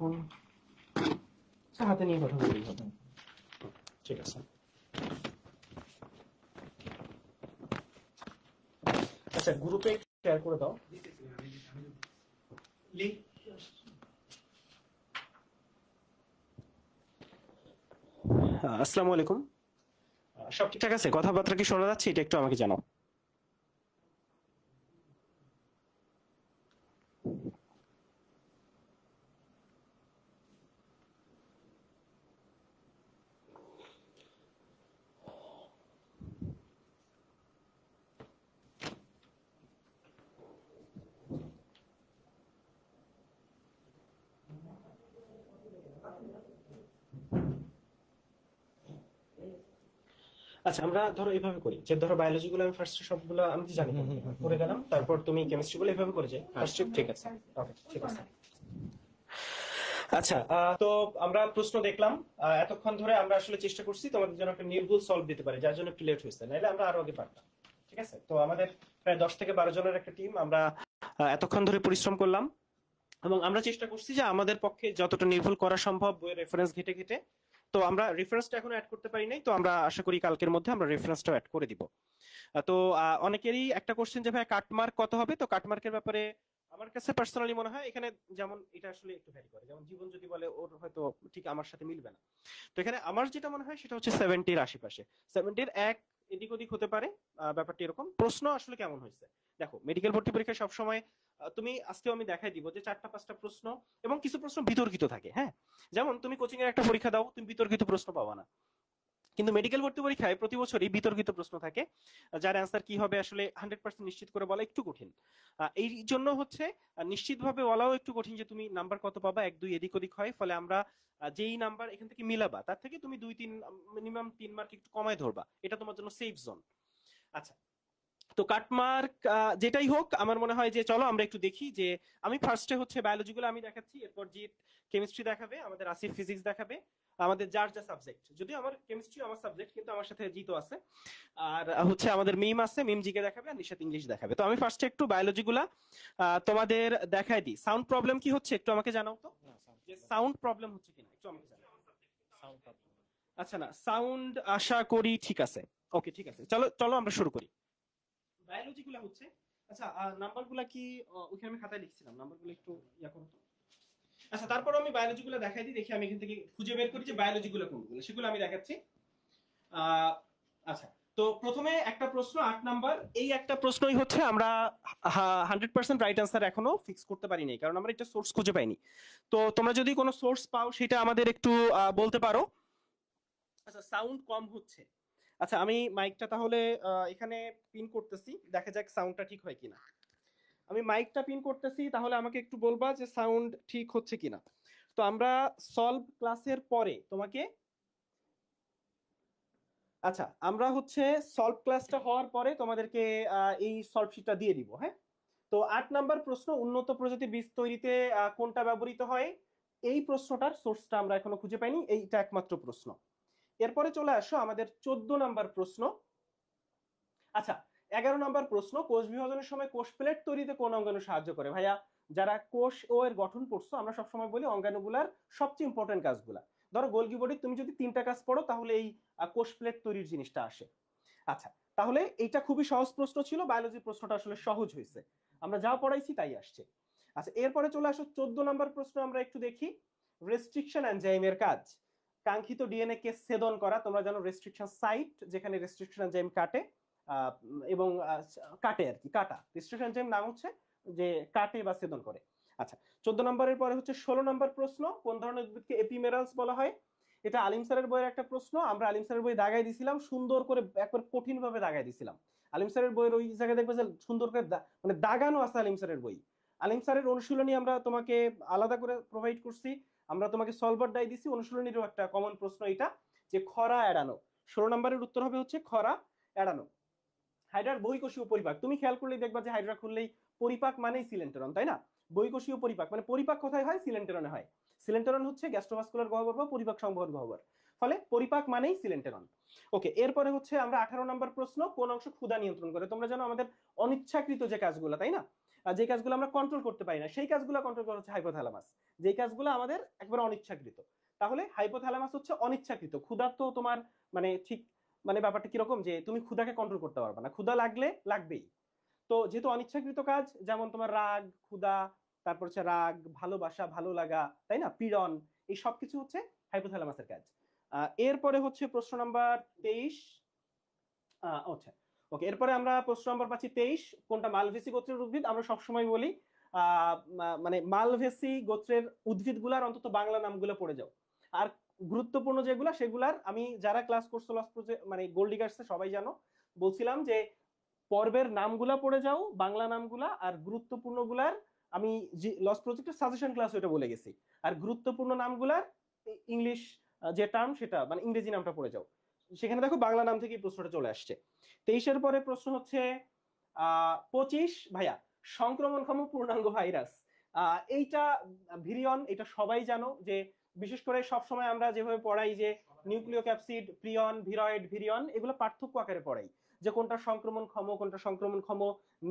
Phone হাতে নিয়ে কথা বলি হবে। ঠিক আছে, আচ্ছা গ্রুপে শেয়ার করে দাও লিংক। আসসালামু আলাইকুম, সব ঠিকঠাক আছে? কথাবার্তা কি শোনা যাচ্ছে? এটা একটু আমাকে জানাও। আচ্ছা আমরা ধরো এইভাবে করি যে ধরো বায়োলজি গুলো আমি ফার্স্ট সবগুলো আমি তো জানি করে গেলাম, তারপর তুমি কেমিস্ট্রি গুলো এইভাবে করে যাই ফার্স্ট। ঠিক আছে, ওকে ঠিক আছে। আচ্ছা তো আমরা প্রশ্ন দেখলাম, এতক্ষণ ধরে আমরা আসলে চেষ্টা করছি তোমাদের জন্য একটা নির্ভুল সলভ দিতে পারি, যার জন্য একটু লেট হয়েছে, নাহলে আমরা আরো আগে পারতাম। ঠিক আছে, তো আমাদের প্রায় 10 থেকে 12 জনের একটা টিম, আমরা এতক্ষণ ধরে পরিশ্রম করলাম এবং আমরা চেষ্টা করছি যে আমাদের পক্ষে যতটা নির্ভুল করা সম্ভব বইয়ের রেফারেন্স ঘেটে ঘেটে। তো আমরা রেফারেন্সটা এখনো অ্যাড করতে পারি নাই, তো আমরা আশা করি কালকের মধ্যে আমরা রেফারেন্সটাও অ্যাড করে দিব। তো অনেকেরই একটা কোশ্চেন যে ভাই কাটমার্ক কত হবে, তো কাটমার্কের ব্যাপারে আমার কাছে পার্সোনালি মনে হয় এখানে যেমন এটা আসলে একটু ভ্যারি করে, যেমন জীবন যদি বলে ওর হয়তো ঠিক আমার সাথে মিলবে না। তো এখানে আমার যেটা মনে হয় সেটা হচ্ছে 70-র আশেপাশে, 70-র এক এদিক ওদিক হতে পারে। ব্যাপারটা এরকম। প্রশ্ন আসলে কেমন হয়েছে দেখো, মেডিকেল ভর্তি পরীক্ষায় সবসময় তুমি আজকেও আমি দেখাই দিব যে 4টা 5টা প্রশ্ন এবং কিছু প্রশ্ন বিতর্কিত থাকে। হ্যাঁ, যেমন তুমি কোচিং এর একটা পরীক্ষা দাও, তুমি বিতর্কিত প্রশ্ন পাবা না, কিন্তু মেডিকেল ভর্তি পরীক্ষায় প্রতি বছরই বিতর্কিত প্রশ্ন থাকে, যার অ্যান্সার কি হবে আসলে 100% নিশ্চিত করে বলা একটু কঠিন। এই জন্য হচ্ছে নিশ্চিতভাবে বলাও একটু কঠিন যে তুমি নাম্বার কত পাবা, 1 2 এদিক ওদিক হয়। ফলে আমরা যেই নাম্বার এখান থেকে মিলাবা তার থেকে তুমি 2 3 মিনিমাম 3 মার্ক একটু কমায় ধরবা, এটা তোমার জন্য সেফ জোন। আচ্ছা, তো কাটমার্ক যেটাই হোক, আমার মনে হয় যে চলো আমরা একটু দেখি যে আমি ফার্স্টে হচ্ছে বায়োলজি গুলো আমি দেখাচ্ছি, এরপর জিৎ কেমিস্ট্রি দেখাবে, আমাদের আসিফ ফিজিক্স দেখাবে, আমাদের যার যা সাবজেক্ট। যদিও আমার কেমিস্ট্রি আমার সাবজেক্ট, কিন্তু আমার সাথে জিতও আছে, আর হচ্ছে আমাদের মিম আছে, মিম জিকে দেখাবে, আর নিশাত ইংলিশ দেখাবে। তো আমি ফার্স্টে একটু বায়োলজি গুলা তোমাদের দেখাই দিই। সাউন্ড প্রবলেম কি হচ্ছে একটু আমাকে জানাও তো, যে সাউন্ড প্রবলেম হচ্ছে কিনা একটু আমাকে জানাও। আচ্ছা না, সাউন্ড আশা করি ঠিক আছে। ওকে ঠিক আছে, চলো চলো আমরা শুরু করি। বায়োলজি গুলা হচ্ছে, আচ্ছা নাম্বার গুলা কি ওখানে আমি খাতায় লিখছিলাম, নাম্বার গুলো একটু ইয়া করো তো। আচ্ছা তারপর আমি বায়োলজি গুলো দেখাই দিই, দেখি আমি এখান থেকে খুঁজে বের করি যে বায়োলজি গুলো কোনগুলো, সেগুলো আমি দেখাচ্ছি। আচ্ছা, তো প্রথমে একটা প্রশ্ন 8 নাম্বার, এই একটা প্রশ্নই হচ্ছে আমরা 100% রাইট আনসার এখনো ফিক্স করতে পারি নাই, কারণ আমরা একটা সোর্স খুঁজে পাইনি। তো তোমরা যদি কোনো সোর্স পাও সেটা আমাদের একটু বলতে পারো। আচ্ছা সাউন্ড কম হচ্ছে, আচ্ছা আমি মাইকটা তাহলে এখানে পিন করতেছি, দেখা যাক সাউন্ডটা ঠিক হয় কিনা। আমি মাইকটা পিন করতেছি, তাহলে আমাকে একটু বলবা যে সাউন্ড ঠিক হচ্ছে কিনা। তো আমরা সলভ ক্লাসের পরে তোমাকে, আচ্ছা আমরা হচ্ছে সলভ ক্লাসটা হওয়ার পরে তোমাদেরকে এই সলভ শিটটা দিয়ে দিব। হ্যাঁ, তো 8 নাম্বার প্রশ্ন, উন্নত প্রজাতির বীজ তৈরিতে কোনটা ব্যবহৃত হয়, এই প্রশ্নটার সোর্সটা আমরা এখনো খুঁজে পাইনি, এইটা একমাত্র প্রশ্ন। এরপরে চলে আসো আমাদের 14 নাম্বার প্রশ্ন। আচ্ছা 11 নাম্বার প্রশ্ন, কোষ বিভাজনের সময় কোষ প্লেট তৈরিতে কোন অঙ্গাণু সাহায্য করে? ভাইয়া যারা কোষ ও এর গঠন পড়ছো, আমরা সবসময় বলি অঙ্গাণুগুলার সবচেয়ে ইম্পর্টেন্ট কাজগুলা, ধরো গোলগি বডি তুমি যদি 3টা কাজ পড়ো তাহলে এই কোষ প্লেট তৈরির জিনিসটা আসে। আচ্ছা তাহলে এইটা খুবই সহজ প্রশ্ন ছিল, বায়োলজির প্রশ্নটা আসলে সহজ হয়েছে, আমরা যা পড়াইছি তাই আসছে। আচ্ছা এরপরে চলে আসো 14 নাম্বার প্রশ্ন, আমরা একটু দেখি রেস্ট্রিকশন এনজাইমের কাজ, কাঙ্ক্ষিত ডিএনএ কে ছেদন করা। তোমরা জানো রেস্ট্রিকশন সাইট, যেখানে রেস্ট্রিকশন এনজাইম কাটে এবং কাটে আর কি, কাটা রেস্ট্রিকশন এনজাইম নাম হচ্ছে যে কাটে বা ছেদন করে। আচ্ছা 14 নম্বরের পরে হচ্ছে 16 নম্বর প্রশ্ন, কোন ধরনের উদ্ভিদকে এপিমেরালস বলা হয়? এটা আলিম স্যারের বইয়ের একটা প্রশ্ন, আমরা আলিম স্যারের বই দাগাই দিছিলাম, সুন্দর করে একবার কঠিন ভাবে দাগাই দিছিলাম। আলিম স্যারের বইয়ের ওই জায়গায় দেখবে যে সুন্দর করে মানে দাগানো আছে আলিম স্যারের বই। আলিম স্যারের অনুশীলনী আমরা তোমাকে আলাদা করে প্রোভাইড করছি, আমরা তোমাকে সলভার ডাই দিছি, অনুশীলনীরও একটা কমন প্রশ্ন এটা, যে খরা এড়ানো। 16 নম্বরের উত্তর হবে হচ্ছে খরা এড়ানো। হাইড্রার বহিঃকোষীয় পরিপাক, তুমি খেয়াল করলেই দেখবা যে হাইড্রা খুললেই পরিপাক মানেই সিলেন্টেরন, তাই না? বহিঃকোষীয় পরিপাক মানে পরিপাক কোথায় হয়? সিলেন্টেরনে হয়। সিলেন্টেরন হচ্ছে গ্যাস্ট্রোভাস্কুলার গহ্বর বা পরিপাক সংবহন গহ্বর, ফলে পরিপাক মানেই সিলেন্টেরন। ওকে, এরপরে হচ্ছে আমরা 18 নম্বর প্রশ্ন, কোন অংশ ক্ষুধা নিয়ন্ত্রণ করে? তোমরা জানো আমাদের অনিচ্ছাকৃত যে কাজগুলো, তাই না? যে কাজগুলো আমরা কন্ট্রোল করতে পারি না সেই কাজগুলো কন্ট্রোল করা হচ্ছে হাইপোথ্যালামাস, যে কাজগুলো আমাদের একবার অনিচ্ছাকৃত। তাহলে হাইপোথ্যালামাস হচ্ছে অনিচ্ছাকৃত। ক্ষুধা তো তোমার মানে ঠিক মানে ব্যাপারটা কিরকম যে তুমি ক্ষুধাকে কন্ট্রোল করতে পারবে না, ক্ষুধা লাগলে লাগবেই। তো যেহেতু অনিচ্ছাকৃত কাজ, যেমন তোমার রাগ, ক্ষুধা, তারপর হচ্ছে রাগ, ভালোবাসা, ভালো লাগা, তাই না, পীড়ন, এই সবকিছু হচ্ছে হাইপোথ্যালামাসের কাজ। এরপরে হচ্ছে প্রশ্ন নাম্বার 23। আচ্ছা, ওকে, এরপরে আমরা প্রশ্ন নাম্বার পাচ্ছি 23। কোনটা মালভেসি গোত্রের উদ্ভিদ? আমরা সবসময় বলি মানে মালভেসি গোত্রের উদ্ভিদ গুলার অন্তত বাংলা নামগুলো পড়ে যাও। আর গুরুত্বপূর্ণ যেগুলা সেগুলার আমি যারা ক্লাস করছো মানে গোল্ড ডিগার্সে সবাই জানো, বলছিলাম যে পর্বের নামগুলা পড়ে যাও, বাংলা নামগুলা, আর গুরুত্বপূর্ণ গুলার আমি লস প্রজেক্টের সাজেশন ক্লাস ওটা বলে গেছি। আর গুরুত্বপূর্ণ নামগুলার ইংলিশ যে টার্ম সেটা মানে ইংরেজি নামটা পড়ে যাও। সেখানে দেখো বাংলা নাম থেকে প্রশ্নটা চলে আসছে। 23-এর পরে প্রশ্ন হচ্ছে 25 ভাইয়া, সংক্রমণক্ষম পূর্ণাঙ্গ ভাইরাস। এইটা ভিরিয়ন, এটা সবাই জানো যে বিশেষ করে সবসময় আমরা যেভাবে পড়াই যে নিউক্লিও ক্যাপসিড, প্রিয়ন, ভিরয়েড, ভিরিয়ন, এগুলো পার্থক্য আকারে পড়াই যে কোনটা সংক্রমণক্ষম, কোনটা সংক্রমণক্ষম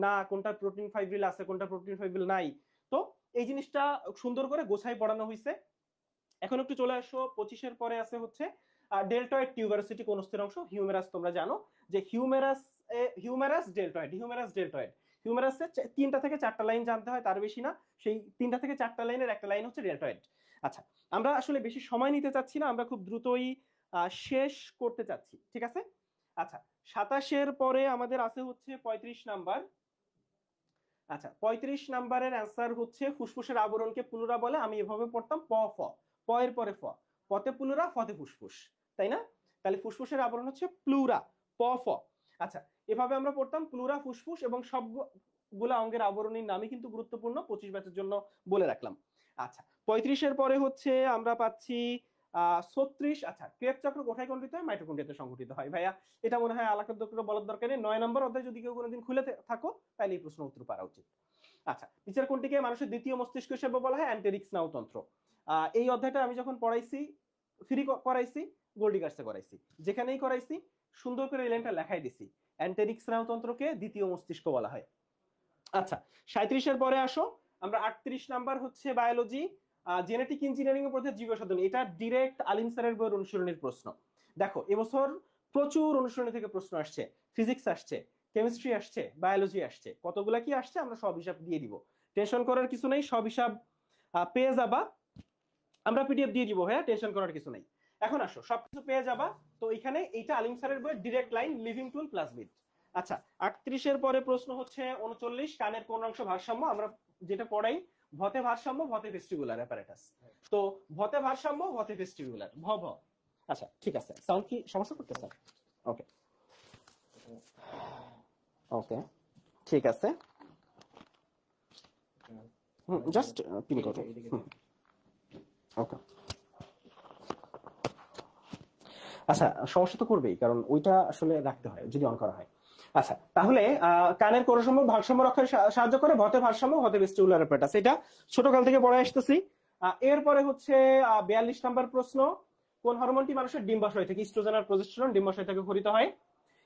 না, কোনটা প্রোটিন ফাইব্রিল আছে, কোনটা প্রোটিন ফাইব্রিল নাই। তো এই জিনিসটা সুন্দর করে গোছাই পড়ানো হয়েছে। এখন একটু চলে আসো 25-এর পরে আছে হচ্ছে ডেল্টয়েড টিউবারোসিটি কোন স্থির অংশ? হিউমেরাস। তোমরা জানো যে humerus, humerus deltoid, humerus deltoid. হিউমেরাসে 3টা থেকে 4টা লাইন জানতে হয়, তার বেশি না। সেই 3টা থেকে 4টা লাইনের একটা লাইন হচ্ছে ডেল্টয়েড। আচ্ছা, আমরা আসলে বেশি সময় নিতে চাচ্ছি না, আমরা খুব দ্রুতই শেষ করতে চাচ্ছি, ঠিক আছে? আচ্ছা, 27-এর পরে আমাদের আছে হচ্ছে 35 নাম্বার। আচ্ছা, 35 নাম্বারের অ্যান্সার হচ্ছে ফুসফুসের আবরণকে প্লুরা বলে। আমি এভাবে পড়তাম প ফ, প এর পরে ফ, পতে প্লুরা, ফতে ফুসফুস, তাই না? তাহলে ফুসফুসের আবরণ হচ্ছে প্লুরা, প ফ। আচ্ছা, এভাবে আমরা পড়তাম প্লুরা, ফুসফুস, এবং সবগুলা অঙ্গের আবরণীর নামই কিন্তু গুরুত্বপূর্ণ, 25 ব্যাচের জন্য বলে রাখলাম। আচ্ছা, 35-এর পরে হচ্ছে আমরা পাচ্ছি 36। আচ্ছা, ক্রেব চক্র কোথায় গঠিত হয়? মাইটোকন্ড্রিয়াতে সংঘটিত হয়। ভাইয়া এটা মনে হয় আলাদা করে বলার দরকার নেই, 9 নম্বর অধ্যায় যদি কেউ কোনোদিন খুলে থাকো তাহলে এই প্রশ্ন উত্তর পারা উচিত। আচ্ছা, নিচের কোনটিকে মানুষের দ্বিতীয় মস্তিষ্ক হিসেবে বলা হয়? অ্যান্টেরিক স্নায়ুতন্ত্র। এই অধ্যায়টা আমি যখন পড়াইছি, ফ্রি করাইছি, গোল্ডিগার্সে করাইছি, যেখানেই করাইছি সুন্দর করে এই লাইনটা লেখাই দিছি, অ্যান্টেরিক স্নায়ুতন্ত্রকে দ্বিতীয় মস্তিষ্ক বলা হয়। আচ্ছা, 37-এর পরে আসো, আমরা 38 নাম্বার হচ্ছে বায়োলজি, জেনেটিক ইঞ্জিনিয়ারিং এর পড়তে জীব সাধন। এটা ডিরেক্ট আলিম স্যারের বইয়ের অনুশীলনের প্রশ্ন। দেখো এবছর প্রচুর অনুশীলনী থেকে প্রশ্ন আসছে, ফিজিক্স আসছে, কেমিস্ট্রি আসছে, বায়োলজি আসছে, কতগুলা কি আসছে আমরা সব হিসাব দিয়ে দিব, টেনশন করার কিছু নেই, সব হিসাব পেয়ে যাবা, আমরা পিডিএফ দিয়ে দিব, হ্যাঁ, টেনশন করার কিছু নেই। এখন আসো, সবকিছু পেয়ে যাবা। তো এখানে এইটা আলিম স্যারের বইয়ের ডিরেক্ট লাইন, লিভিং টুল প্লাজমিড। আচ্ছা, 38-এর পরে প্রশ্ন হচ্ছে 39, কানের কোন অংশ ভারসাম্য? আমরা যেটা পড়াই ভতে ভারসাম্য, ভতে ভেস্টিবুলার অ্যাপারেটাস। তো ভতে ভারসাম্য, ভতে ভেস্টিবুলার, ভ ভ। আচ্ছা, ঠিক আছে, সাউন্ড কি সমস্যা করতেছে? ওকে ওকে, ঠিক আছে, জাস্ট পিন করো। ওকে, আচ্ছা, সমস্যা তো করবেই, কারণ ওইটা আসলে রাখতে হয় যদি অন করা হয়। আচ্ছা, তাহলে কানের কোন সময় ভারসাম্য রক্ষায় সাহায্য করে? ভতে ভারসাম্য, ভতে ভেস্টিবুলার অ্যাপারেটাস। এটা ছোটকাল থেকে পড়ে আসতেছি। এরপরে হচ্ছে 42 নম্বর প্রশ্ন, কোন হরমোনটি মানুষের ডিম্বাশয় থেকে, ইস্ট্রোজেন আর প্রজেস্টেরন ডিম্বাশয় থেকে ঘটিত হয়?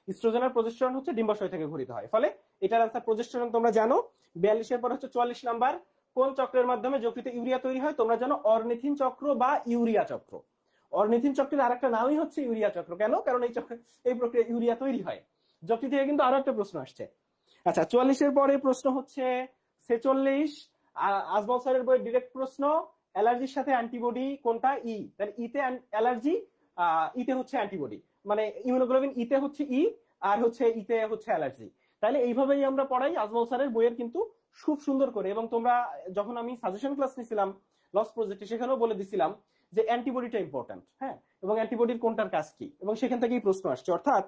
ইস্ট্রোজেন আর প্রজেস্টেরন হচ্ছে ডিম্বাশয় থেকে ঘটিত হয়, ফলে এটার আনসার প্রজেস্টেরন তোমরা জানো। 42-এর পর হচ্ছে 44 নাম্বার, কোন চক্রের মাধ্যমে যকৃতে ইউরিয়া তৈরি হয়? তোমরা জানো অর্নিথিন চক্র বা ইউরিয়া চক্র। অর্নিথিন চক্রের আরেকটা নামই হচ্ছে ইউরিয়া চক্র। কেন? কারণ এই চক্র, এই প্রক্রিয়া ইউরিয়া তৈরি হয়। যকৃত থেকে কিন্তু আরো একটা প্রশ্ন আসছে। আচ্ছা, 44-এর পরে প্রশ্ন হচ্ছে 46, আজমল স্যারের বইয়ের ডিরেক্ট প্রশ্ন, অ্যালার্জির সাথে অ্যান্টিবডি কোনটা? ই। তাহলে ইতে অ্যালার্জি, ইতে হচ্ছে অ্যান্টিবডি, মানে ইমিউনোগ্লোবিন ইতে হচ্ছে ই, আর হচ্ছে ইতে হচ্ছে অ্যালার্জি। তাহলে এইভাবেই আমরা পড়াই আজমল স্যারের বইয়ের কিন্তু খুব সুন্দর করে। এবং তোমরা যখন আমি সাজেশন ক্লাস নিছিলাম লস প্রজেক্টে, সেখানেও বলে দিছিলাম যে অ্যান্টিবডিটা ইম্পর্টেন্ট, হ্যাঁ, এবং অ্যান্টিবডির কোনটার কাজ কি, এবং সেখান থেকেই প্রশ্ন আসছে। অর্থাৎ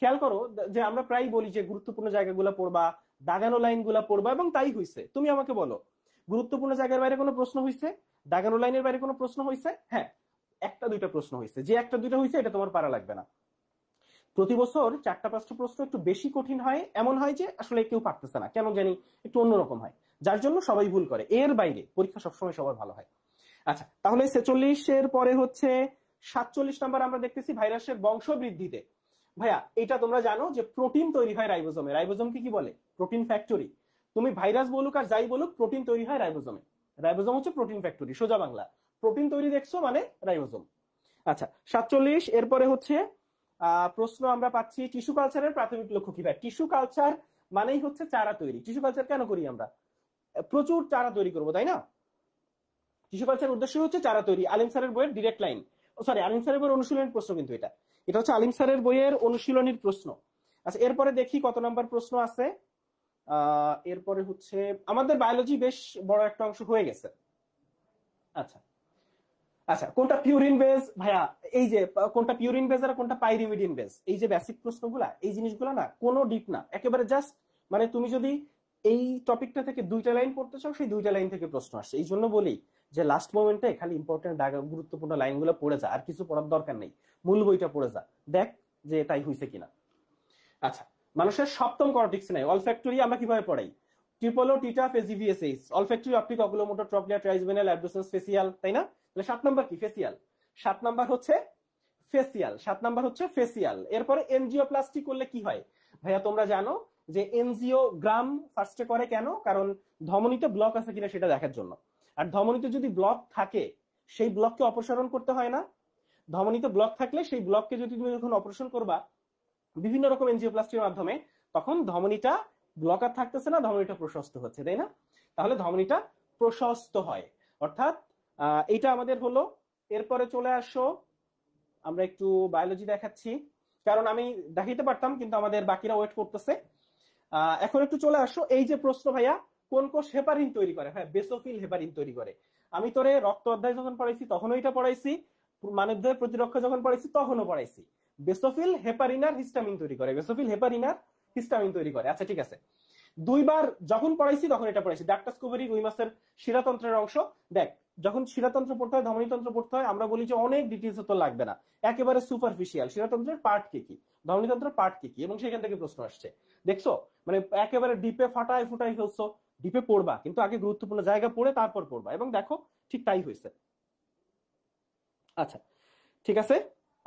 খেয়াল করো যে আমরা প্রায় বলি যে গুরুত্বপূর্ণ জায়গাগুলো পড়বা, দাগানো লাইনগুলো পড়বা, এবং তাই হইছে। তুমি আমাকে বলো, গুরুত্বপূর্ণ জায়গার বাইরে কোনো প্রশ্ন হইছে? দাগানো লাইনের বাইরে কোনো প্রশ্ন হইছে? হ্যাঁ, একটা দুইটা প্রশ্ন হইছে। যে একটা দুইটা হইছে এটা তোমার পারা লাগবে না। প্রতি বছর 4টা-5টা প্রশ্ন একটু বেশি কঠিন হয়, এমন হয় যে আসলে কেউ পারতেছে না, কেন জানি একটু অন্যরকম হয়, যার জন্য সবাই ভুল করে। এর বাইরে পরীক্ষা সবসময় সবার ভালো হয়। আচ্ছা, তাহলে 46-এর পরে হচ্ছে 47 নাম্বার আমরা দেখতেছি ভাইরাসের বংশবৃদ্ধিতে। ভাইয়া এটা তোমরা জানো যে প্রোটিন তৈরি হয় রাইবোজোমে। রাইবোজোমকে কি বলে? Protein factory. তুমি ভাইরাস বলুক আর যাই বলুক, প্রোটিন তৈরি হয় রাইবোজোমে। রাইবোজোম হচ্ছে প্রোটিন ফ্যাক্টরি, সোজা বাংলা। প্রোটিন তৈরি দেখছো মানে রাইবোজোম। আচ্ছা 47 এরপরে হচ্ছে প্রশ্ন আমরা পাচ্ছি টিস্যু কালচারের প্রাথমিক লক্ষ্য কি? ভাই টিস্যু কালচার মানেই হচ্ছে চারা তৈরি। টিস্যু কালচার কেন করি আমরা? প্রচুর চারা তৈরি করবো, তাই না? টিস্যু কালচার উদ্দেশ্য হচ্ছে চারা তৈরি। আলিম স্যারের বইয়ের ডিরেক্ট লাইন, সরি আলিম স্যারের বইয়ের অনুশীলনের প্রশ্ন, কিন্তু এটা হচ্ছে আলিম স্যারের বইয়ের অনুশীলনীর প্রশ্ন। আচ্ছা এরপরে দেখি কত নাম্বার প্রশ্ন আছে। এরপরে হচ্ছে আমাদের বায়োলজি বেশ বড় একটা অংশ হয়ে গেছে। আচ্ছা আচ্ছা কোনটা পিউরিন বেজ ভাইয়া? এই যে কোনটা পিউরিন বেজ আর কোনটা পাইরিমিডিন বেজ, এই যে বেসিক প্রশ্নগুলা, এই জিনিসগুলা না কোনো ডিপ না, একেবারে জাস্ট মানে তুমি যদি এই টপিকটা থেকে 2টা লাইন পড়তে চাও, সেই 2টা লাইন থেকে প্রশ্ন আসছে। এই জন্য বলি যে লাস্ট মোমেন্টে খালি ইম্পর্টেন্ট গুরুত্বপূর্ণ লাইনগুলো পড়ে যা, আর কিছু পড়ার দরকার নেই, মূল বইটা পড়ে যা, দেখ যে তাই হয়েছে কিনা। আচ্ছা মানুষের সপ্তম কর্টিক্স নাই অলফ্যাক্টরি আমরা কিভাবে পড়াই? ট্রিপলো টিটা ফেজিভিএসএইচ, অলফ্যাক্টরি অপটিক অকুলোমোটর ট্রপলিয়া ট্রাইজভেনাল অ্যাবডোসেন্স ফেসিয়াল, তাই না? তাহলে 7 নাম্বার কি? ফেসিয়াল। 7 নাম্বার হচ্ছে ফেসিয়াল, 7 নাম্বার হচ্ছে ফেসিয়াল। এরপরে এনজিওপ্লাস্টি করলে কি হয় ভাইয়া? তোমরা জানো যে এনজিওগ্রাম ফার্স্টে করে কেন? কারণ ধমনীতে ব্লক আছে কিনা সেটা দেখার জন্য। আর ধমনীতে যদি ব্লক থাকে সেই ব্লককে অপসারণ করতে হয় না? ধমনীতে ব্লক থাকলে সেই ব্লককে যদি তুমি যখন অপারেশন করবা বিভিন্ন রকম এনজিওপ্লাস্টির মাধ্যমে, তখন ধমনীটা ব্লক আর থাকতেছে না, ধমনীটা প্রশস্ত হচ্ছে, তাই না? তাহলে ধমনীটা প্রশস্ত হয়, অর্থাৎ এইটা আমাদের হলো। এরপরে চলে আসো, আমরা একটু বায়োলজি দেখাচ্ছি, কারণ আমি দেখাইতে পারতাম কিন্তু আমাদের বাকিরা ওয়েট করতেছে। এখন একটু চলে আসো, এই যে প্রশ্ন ভাইয়া, কোন কোষ হেপারিন তৈরি করে? হ্যাঁ বেসোফিল হেপারিন তৈরি করে। আমি তোরে রক্ত অধ্যায় যখন পড়াইছি তখনও এটা পড়াইছি, মানবদেহের প্রতিরক্ষা যখন পড়াইছি তখনও পড়াইছি। বেসোফিল হেপারিনার হিস্টামিন তৈরি করে, বেসোফিল হেপারিনার হিস্টামিন তৈরি করে। আচ্ছা ঠিক আছে, 2বার যখন পড়াইছি তখন এটা পড়াইছি। ডাক্টাস কুবেরি রুই মাছের শিরাতন্ত্রের অংশ। দেখ যখন শিরাতন্ত্র পড়তে হয়, ধমনীতন্ত্র পড়তে হয়, আমরা বলি যে অনেক ডিটেলস তো লাগবে না, একেবারে সুপারফিশিয়াল শিরাতন্ত্রের পার্ট কি কি, ধমনীতন্ত্রের পার্ট কি কি, এবং সেখান থেকে প্রশ্ন আসছে। দেখছো মানে একেবারে ডিপে ফাটায় ফুটাই ফেলছো, ডিপে পড়বা কিন্তু আগে গুরুত্বপূর্ণ জায়গা পড়ে তারপর পড়বা, এবং দেখো ঠিক তাই হয়েছে। আচ্ছা ঠিক আছে,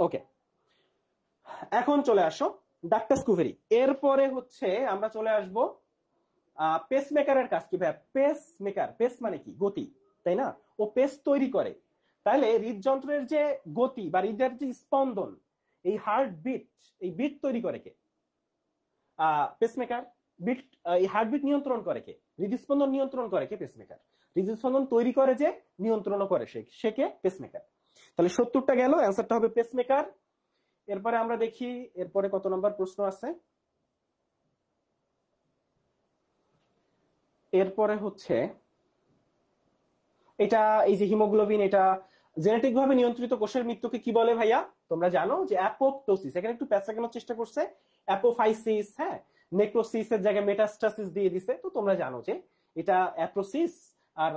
ওকে। এখন চলে আসো ডাক্টাস কুভেরি। এরপরে হচ্ছে আমরা চলে আসব পেসমেকারের কাজ কি ভাই? পেসমেকার, পেস মানে কি? গতি, তাই না? ও পেস তৈরি করে। তাহলে হৃদযন্ত্রের যে গতি বা হৃদের যে স্পন্দন, এই হার্ট বিট, এই বিট তৈরি করে কে? পেসমেকার। বিট, এই হার্টবিট নিয়ন্ত্রণ করে কে? হৃদস্পন্দন নিয়ন্ত্রণ করে কে? পেসমেকার। হৃদস্পন্দন তৈরি করে যে, নিয়ন্ত্রণও করে সে কে? পেসমেকার। তাহলে 70টা গেল, অ্যান্সারটা হবে পেসমেকার। এরপরে আমরা দেখি এরপরে কত নম্বর প্রশ্ন আছে। এরপরে হচ্ছে এটা, এই যে হিমোগ্লোবিন, এটা জেনেটিক ভাবে নিয়ন্ত্রিত কোষের মৃত্যুকে কি বলে ভাইয়া? তোমরা জানো যে অ্যাপোপ্টোসিস। এখানে একটু প্যাচ লাগানোর চেষ্টা করছে, অ্যাপোফাইসিস, হ্যাঁ নেক্রোসিসের জায়গায় মেটাস্টাসিস দিয়ে দিছে। তো তোমরা জানো যে এটা অ্যাপ্রোসিস আর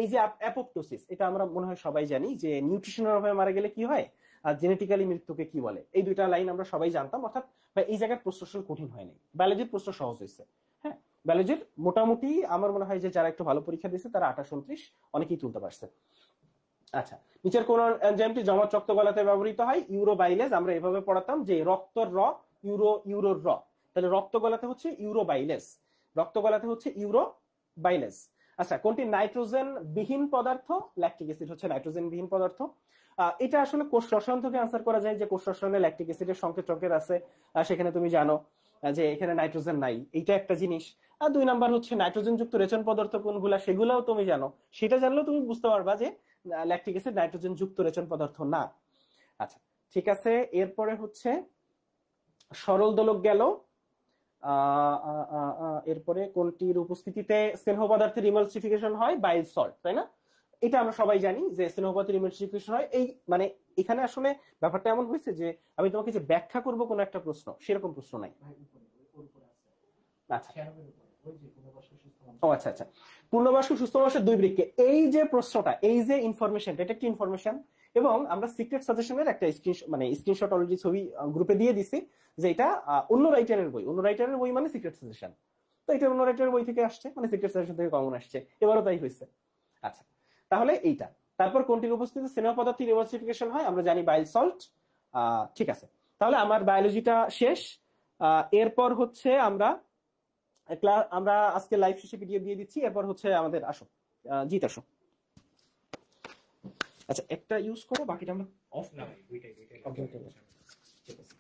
এই যে অ্যাপোপ্টোসিস, এটা আমরা মনে হয় সবাই জানি যে নিউট্রিশনের অভাবে মারা গেলে কি হয়, আর জেনেটিক্যালি মৃত্যুকে কি বলে। এই 2টা লাইন আমরা সবাই জানতাম, অর্থাৎ এই জায়গায় প্রশ্ন কঠিন হয়নি, বায়োলজির প্রশ্ন সহজ হয়েছে। হ্যাঁ বায়োলজির মোটামুটি আমার মনে হয় যে যারা একটু ভালো পরীক্ষা দিয়েছে তারা 28-29 অনেকেই তুলতে পারছে। আচ্ছা নিচের কোন এনজাইমটি জমাট রক্ত গলাতে ব্যবহৃত হয়? ইউরোবাইলেজ। আমরা এভাবে পড়াতাম যে রক্তর র, ইউরোর র, তাহলে রক্ত গলাতে হচ্ছে ইউরোবাইলেজ, রক্ত গলাতে হচ্ছে ইউরোবাইলেজ। আচ্ছা কোনটি নাইট্রোজেন বিহীন পদার্থ? ল্যাকটিক অ্যাসিড হচ্ছে নাইট্রোজেন বিহীন পদার্থ। এটা আসলে কোষ রসায়ন থেকে আনসার করা যায় যে কোষ রসায়নে ল্যাকটিক অ্যাসিডের সংকেত আছে, সেখানে তুমি জানো যে এখানে নাইট্রোজেন নাই, এইটা একটা জিনিস। আর 2 নাম্বার হচ্ছে নাইট্রোজেন যুক্ত রেচন পদার্থ কোনগুলা, সেগুলাও তুমি জানো, সেটা জানলেও তুমি বুঝতে পারবা যে ল্যাকটিক অ্যাসিড নাইট্রোজেন যুক্ত রেচন পদার্থ না। আচ্ছা ঠিক আছে, এরপরে হচ্ছে সরল দোলক গেল। এরপরে কোনটির উপস্থিতিতে স্নেহ পদার্থের ইমালসিফিকেশন হয়? বাইল সল্ট, তাই না? এটা আমরা সবাই জানি যে স্নেহ পদার্থের ইমালসিফিকেশন হয়। এই মানে এখানে আসলে ব্যাপারটা এমন হয়েছে যে আমি তোমাকে যে ব্যাখ্যা করব কোন একটা প্রশ্ন, সেরকম প্রশ্ন নাই। আচ্ছা ও আচ্ছা আচ্ছা, পূর্ণবাসু সুস্থ মানুষের 2 বৃক্কে, এই যে প্রশ্নটা, এই যে ইনফরমেশন, এটা একটা ইনফরমেশন, এবং আমরা সিক্রেট সাজেশনের একটা স্ক্রিনশট অলরেডি ছবি গ্রুপে দিয়ে দিছি, যে এটা অন্য রাইটারের বই, অন্য রাইটারের বই মানে সিক্রেট সাজেশন। তো এটা অন্য রাইটারের বই থেকে আসছে, মানে সিক্রেট সাজেশন থেকে কমন আসছে, এবারও তাই হয়েছে। আচ্ছা তাহলে এইটা, তারপর কোনটির উপস্থিতি স্নেহ পদার্থের ইমালসিফিকেশন হয়? আমরা জানি বাইল সল্ট। ঠিক আছে, তাহলে আমার বায়োলজিটা শেষ। এরপর হচ্ছে আমরা আমরা আজকে লাইভ শেষে পিডিএফ দিয়ে দিচ্ছি, এরপর হচ্ছে আমাদের আসো জিত আসো। আচ্ছা একটা ইউজ করো, বাকিটা আমরা অফ না ভাই, দুইটাই ওকে ওকে ঠিক আছে।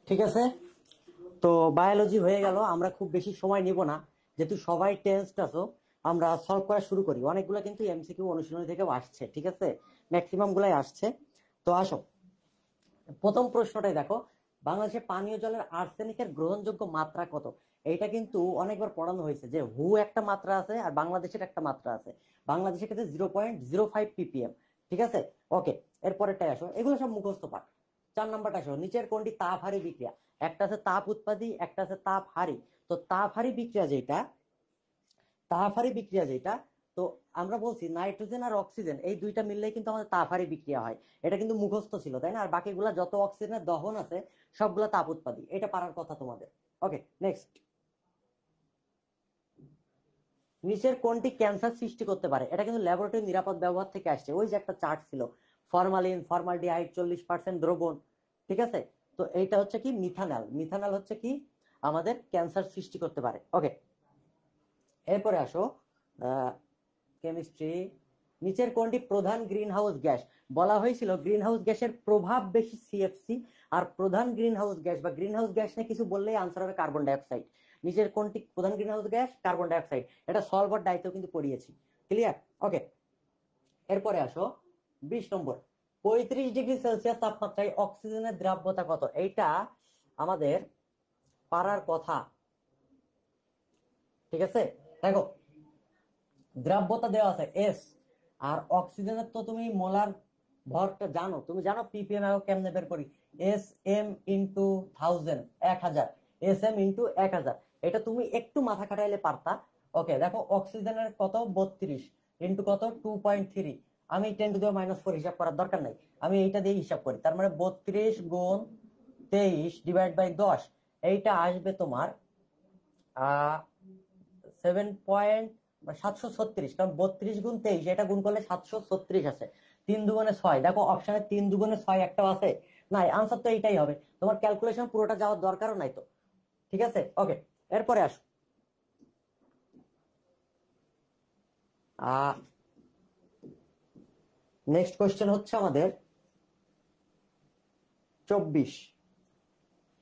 ঠিক আছে, তো বায়োলজি হয়ে গেল। আমরা খুব বেশি সময় নিব না, যেহেতু সবাই টেন্সড আছো। আমরা সলভ করা শুরু করি। অনেকগুলো কিন্তু এমসিকিউ অনুশীলনী থেকেও আসছে, ঠিক আছে, ম্যাক্সিমাম গুলাই আসছে। তো আসো, প্রথম প্রশ্নটাই দেখো, বাংলাদেশে পানীয় জলের আর্সেনিকের গ্রহণযোগ্য মাত্রা কত? এইটা কিন্তু অনেকবার পড়ানো হয়েছে যে হু একটা মাত্রা আছে আর বাংলাদেশের একটা মাত্রা আছে। বাংলাদেশের ক্ষেত্রে 0.05 ppm, ঠিক আছে। ওকে, এরপরেরটাই আসো, এগুলো সব মুখস্থ পাঠ। 4 নাম্বারটা আসো, নিচের কোনটি তাপ হারি বিক্রিয়া? একটা আছে তাপ উৎপাদী, একটা আছে তাপ হারি। তো তাপ হারি বিক্রিয়া যেটা, তাপহারী বিক্রিয়া যেটা, তো আমরা বলছি নাইট্রোজেন আর অক্সিজেন এই দুইটা মিললেই কিন্তু আমাদের তাপহারী বিক্রিয়া হয়। এটা কিন্তু মুখস্থ ছিল, তাই না? আর বাকিগুলা যত অক্সিজেনের দহন আছে সবগুলা তাপ উৎপাদী, এটা পারার কথা তোমাদের। ওকে, নেক্সট, নিচের কোনটি ক্যান্সার সৃষ্টি করতে পারে? এটা কিন্তু ল্যাবরেটরি নিরাপদ ব্যবহার থেকে আসছে। ওই যে একটা চার্ট ছিল, ফরমালিন, ফরমালডিহাইড 40% দ্রবণ, ঠিক আছে। তো এইটা হচ্ছে কি মিথানল। মিথানল হচ্ছে কি আমাদের ক্যান্সার সৃষ্টি করতে পারে। ওকে, এরপরে আসো কেমিস্ট্রি, নিচের কোনটি প্রধান গ্রিন হাউস গ্যাস? বলা হয়েছিল গ্রিন হাউস গ্যাসের প্রভাব বেশি সিএফসি, আর প্রধান গ্রিন হাউস গ্যাস বা গ্রিন হাউস গ্যাস নিয়ে কিছু বললেই আনসার হবে কার্বন ডাইঅক্সাইড। নিচের কোনটি প্রধান green house gas? Carbon dioxide. এটা সলভার ডাইতেও কিন্তু পড়িয়েছি, ক্লিয়ার? ওকে, এরপরে আসো 20 নম্বর, 35°C তাপমাত্রায় অক্সিজেনের দ্রাব্যতা কত? এইটা আমাদের পারার কথা, ঠিক আছে। দেখো, দ্রাব্যতা দেওয়া আছে এস, আর অক্সিজেনের তো তুমি মোলার ভরটা জানো, তুমি জানো পিপিএম কেমনে বের করি, S M into 1000, 1000, S M into 1000। এটা তুমি একটু মাথা খাটাইলে পারতা। ওকে, দেখো অক্সিজেনের কত 32 ইন্টু কত 2.3। আমি 10⁻⁴ হিসাব করার দরকার নাই, আমি এইটা দিয়ে হিসাব করি। তার মানে 32 গুণ 23 ডিভাইড বাই 10, এইটা আসবে তোমার 7.736, কারণ 32 গুণ 23 এটা গুণ করলে 736 আছে। 3 দুগুণে 6, দেখো অপশনে 3 দুগুণে 6 একটা আছে, নাই, আনসার তো এইটাই হবে। তোমার ক্যালকুলেশন পুরোটা যাওয়ার দরকারও নাই তো, ঠিক আছে। ওকে, এরপরে আসো, নেক্সট কোয়েশ্চেন হচ্ছে আমাদের 24।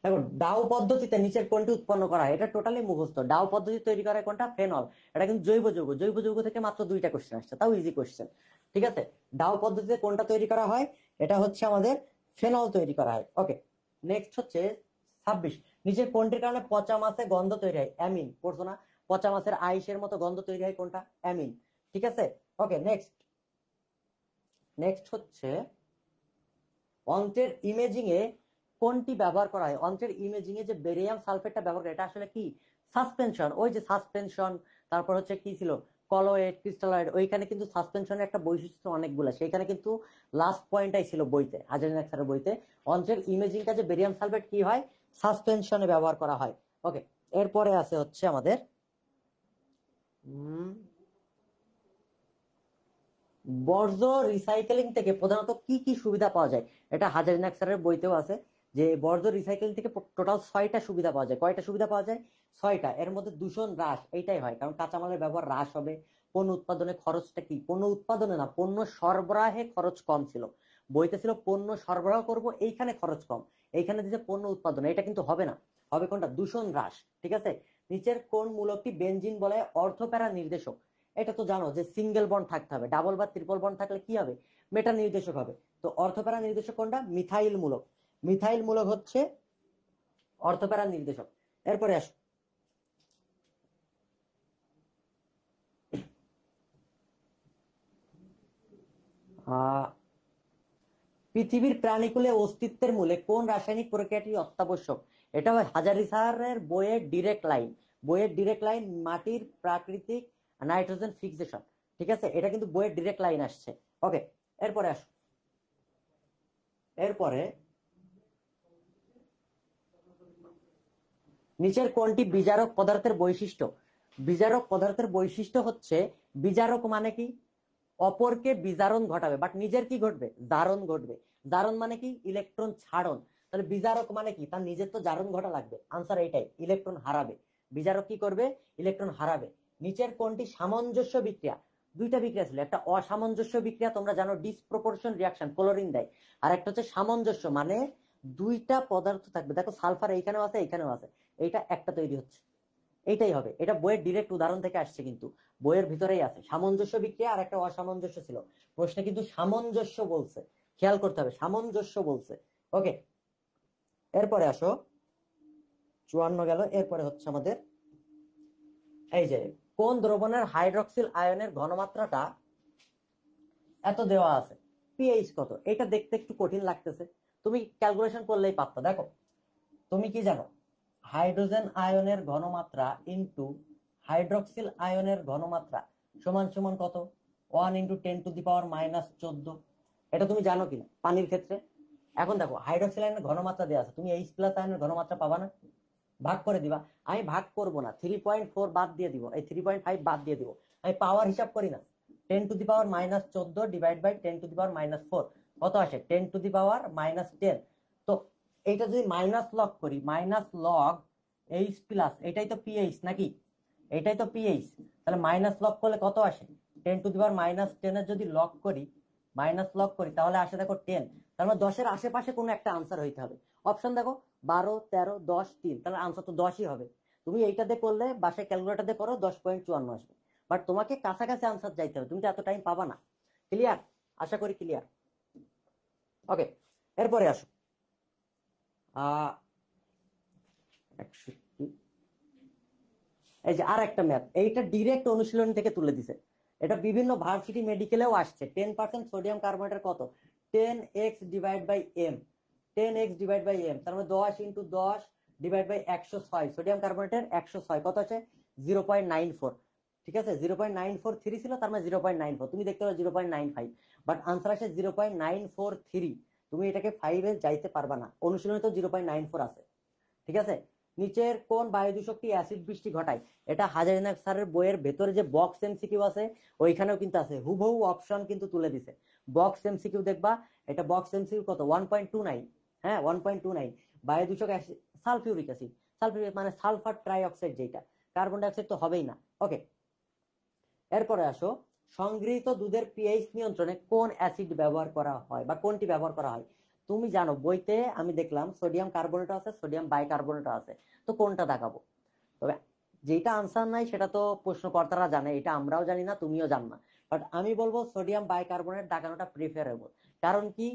দেখো, ডাউ পদ্ধতিতে নিচের কোনটি উৎপন্ন করা হয়? এটা টোটালি মুখস্থ। ডাউ পদ্ধতি তৈরি করা হয় কোনটা? ফেনল। এটা কিন্তু জৈব যৌগ। জৈব যৌগ থেকে মাত্র 2টা কোশ্চেন আসছে, তাও ইজি কোশ্চেন, ঠিক আছে। ডাউ পদ্ধতিতে কোনটা তৈরি করা হয়? এটা হচ্ছে আমাদের ফেনল তৈরি করা হয়। ওকে, নেক্সট হচ্ছে 26, নিচের কোনটির কারণে পচা মাছে গন্ধ তৈরি হয়? অ্যামিন। পড়ছো না? পচা মাছের আইসের মতো গন্ধ তৈরি হয় কোনটা? অ্যামিন, ঠিক আছে। ওকে, নেক্সট, নেক্সট হচ্ছে অন্ত্রের ইমেজিং এ কোনটি ব্যবহার করা হয়? অন্ত্রের ইমেজিং এ যে বেরিয়াম সালফেটটা ব্যবহার করে, এটা আসলে কি? সাসপেনশন। ওই যে সাসপেনশন, তারপর হচ্ছে কি ছিল, কলয়েড, ক্রিস্টালয়েড। ওইখানে কিন্তু সাসপেনশনের একটা বৈশিষ্ট্য অনেকগুলো, সেইখানে কিন্তু লাস্ট পয়েন্টটাই ছিল বইতে, হাজারিন স্যারের বইতে। অন্ত্রের ইমেজিংটা যে বেরিয়াম সালফেট কি হয়, সাসপেনশনে ব্যবহার করা হয়। ওকে, এরপরে আছে হচ্ছে আমাদের বর্জ্য রিসাইকেলিং থেকে প্রধানত কি কি সুবিধা পাওয়া যায়? এটা হাজারিন স্যারের বইতেও আছে যে বর্জ্য রিসাইকেলিং থেকে টোটাল 6টা সুবিধা পাওয়া যায়। কয়টা সুবিধা পাওয়া যায়? 6টা। এর মধ্যে দূষণ হ্রাস এইটাই হয়, কারণ কাঁচামালের ব্যবহার হ্রাস হবে। পণ্য উৎপাদনে খরচটা কি? পণ্য উৎপাদনে না, পণ্য সরবরাহে খরচ কম ছিল। বইতে ছিল পণ্য সরবরাহ করব, এইখানে খরচ কম। এইখানে দিচ্ছে পণ্য উৎপাদন, এটা কিন্তু হবে না, হবে কোনটা? দূষণ হ্রাস, ঠিক আছে। নিচের কোন মূলকটি বেনজিন বলে অর্থপ্যারা নির্দেশক? এটা তো জানো যে সিঙ্গেল বন্ড থাকতে হবে, ডাবল বা ট্রিপল বন্ড থাকলে কি হবে? মেটা নির্দেশক হবে। তো অর্থপ্যারা নির্দেশক কোনটা? মিথাইল মূলক। মিথাইল মূলক হচ্ছে অর্থপ্যারা নির্দেশক। এরপরে আসো, পৃথিবীর প্রাণীকুলে অস্তিত্বের মূলে কোন রাসায়নিক প্রক্রিয়াটি অত্যাবশ্যক? এটা হয় হাজারি স্যারের বইয়ের ডিরেক্ট লাইন। বইয়ের ডিরেক্ট লাইন মাটির প্রাকৃতিক নাইট্রোজেন ফিক্সেশন, ঠিক আছে। এটা কিন্তু বইয়ের ডিরেক্ট লাইন আসছে। ওকে, এরপরে আসো, এরপরে নিচের কোনটি বিজারক পদার্থের বৈশিষ্ট্য? বিজারক পদার্থের বৈশিষ্ট্য হচ্ছে, বিজারক মানে কি? অপরকে বিজারণ ঘটাবে, বাট নিজের কি ঘটবে? জারণ ঘটবে। জারণ মানে কি? ইলেকট্রন ছাড়ন। তাহলে বিজারক মানে কি? তার নিজের তো জারণ ঘটা লাগবে। আনসার এইটাই, ইলেকট্রন হারাবে। বিজারক কি করবে? ইলেকট্রন হারাবে। নিচের কোনটি সামঞ্জস্য বিক্রিয়া? দুইটা বিক্রিয়া ছিল, একটা অসামঞ্জস্য বিক্রিয়া, তোমরা জানো ডিসপ্রপোর্শন রিয়াকশন, ক্লোরিন দেয়। আর একটা হচ্ছে সামঞ্জস্য, মানে দুইটা পদার্থ থাকবে, দেখো সালফার এইখানেও আছে এইখানেও আছে, এইটা একটা তৈরি হচ্ছে, এইটাই হবে। এটা বইয়ের ডিরেক্ট উদাহরণ থেকে আসছে, কিন্তু বইয়ের ভিতরেই আছে। সামঞ্জস্য বিক্রিয়া আর একটা অসামঞ্জস্য ছিল, প্রশ্নে কিন্তু সামঞ্জস্য বলছে, খেয়াল করতে হবে, সামঞ্জস্য বলছে। ওকে, এরপরে আসো, 54 গেল। এরপরে হচ্ছে আমাদের এই যে কোন দ্রবণের হাইড্রক্সিল আয়নের ঘনমাত্রাটা এত দেওয়া আছে, পিএইচ কত? এটা দেখতে একটু কঠিন লাগতেছে, তুমি ক্যালকুলেশন করলেই পারতা। দেখো, তুমি কি জানো? হাইড্রোজেন আয়নের ঘনমাত্রা ইন্টু হাইড্রক্সিল আয়নের ঘনমাত্রা সমান সমান কত? 1 × 10⁻⁻14। এটা তুমি জানো কিনা পানির ক্ষেত্রে? এখন দেখো, হাইড্রক্সিল আয়নের ঘনমাত্রা দেওয়া আছে, তুমি H+ আয়নের ঘনমাত্রা পাবা না? ভাগ করে দিবা। আমি ভাগ করব না, 3.4 বাদ দিয়ে দিব, এই 3.5 বাদ দিয়ে দিব। আমি পাওয়ার হিসাব করি না। 10⁻⁻14 ডিভাইড বাই 10⁻⁻4 কত আসে? 10⁻⁻10। তো এইটা যদি মাইনাস লগ করি, মাইনাস লগ H+, এটাই তো পিএইচ নাকি? এটাই তো পিএইচ। তাহলে মাইনাস লগ করলে কত আসে? 10⁻⁻10 এর যদি লগ করি, মাইনাস লগ করি, তাহলে আসে দেখো 10। তার মানে 10-এর আশেপাশে কোনো একটা আনসার হইতে হবে। অপশন দেখো 12, 13, 10, 3, তাহলে আনসার তো 10ই হবে। তুমি এইটাতে করলে বাসায় ক্যালকুলেটর দিয়ে করো, 10.54 আসবে। বাট তোমাকে কাছাকাছি আনসার যাইতে হবে, তুমি তো এত টাইম পাবা না। ক্লিয়ার? আশা করি ক্লিয়ার। ওকে, এরপরে আসো, 61। এই যে আর একটা ম্যাথ, এইটা ডিরেক্ট অনুশীলন থেকে তুলে দিছে। এটা বিভিন্ন ভার্সিটি মেডিকেলেও আসছে। 10% সোডিয়াম কার্বনেটের কত? 10x divide by m, 10x divide by m, তার মানে 10 × 10 ডিভাইড বাই 106। সোডিয়াম কার্বনেটের 106 কত আছে? 0.94। ঠিক আছে, 0.943 ছিল, তার মানে 0.94। তুমি দেখতে পারো 0.95, বাট আনসার আসে 0.943। তুমি এটাকে 5-এ যাইতে পারবা না, অনুশীলনে তো 0.94 আছে। ঠিক আছে, নিচের কোন বায়ু দূষকটি অ্যাসিড বৃষ্টি ঘটায়? এটা হাজারিনাক স্যারের বইয়ের ভেতরে যে বক্স এমসিকিউ আছে ওইখানেও কিন্তু আছে, হুবহু অপশন কিন্তু তুলে দিছে। বক্স এমসিকিউ দেখবা, এটা বক্স এমসিকিউ কত? 1.29। হ্যাঁ, 1.29। বায়ু দূষক সালফিউরিক অ্যাসিড। সালফিউরিক মানে সালফার ট্রাইঅক্সাইড, যেটা কার্বন ডাইঅক্সাইড তো হবেই না। ওকে, এরপরে আসো, সংগৃহীত দুধের পিএইচ নিয়ন্ত্রণে কোন অ্যাসিড ব্যবহার করা হয় বা কোনটি ব্যবহার করা হয়? তুমি জানো, বইতে আমি দেখলাম সোডিয়াম কার্বনেট আছে, সোডিয়াম বাইকার্বনেট আছে, তো কোনটা দেখাবো? তবে যেটা আনসার নাই সেটা তো প্রশ্নকর্তারা জানে, এটা আমরাও জানি না, তুমিও জান না, বাট আমি বলবো সোডিয়াম বাইকার্বনেট দেখানোটা প্রিফারেবল। কারণ কি?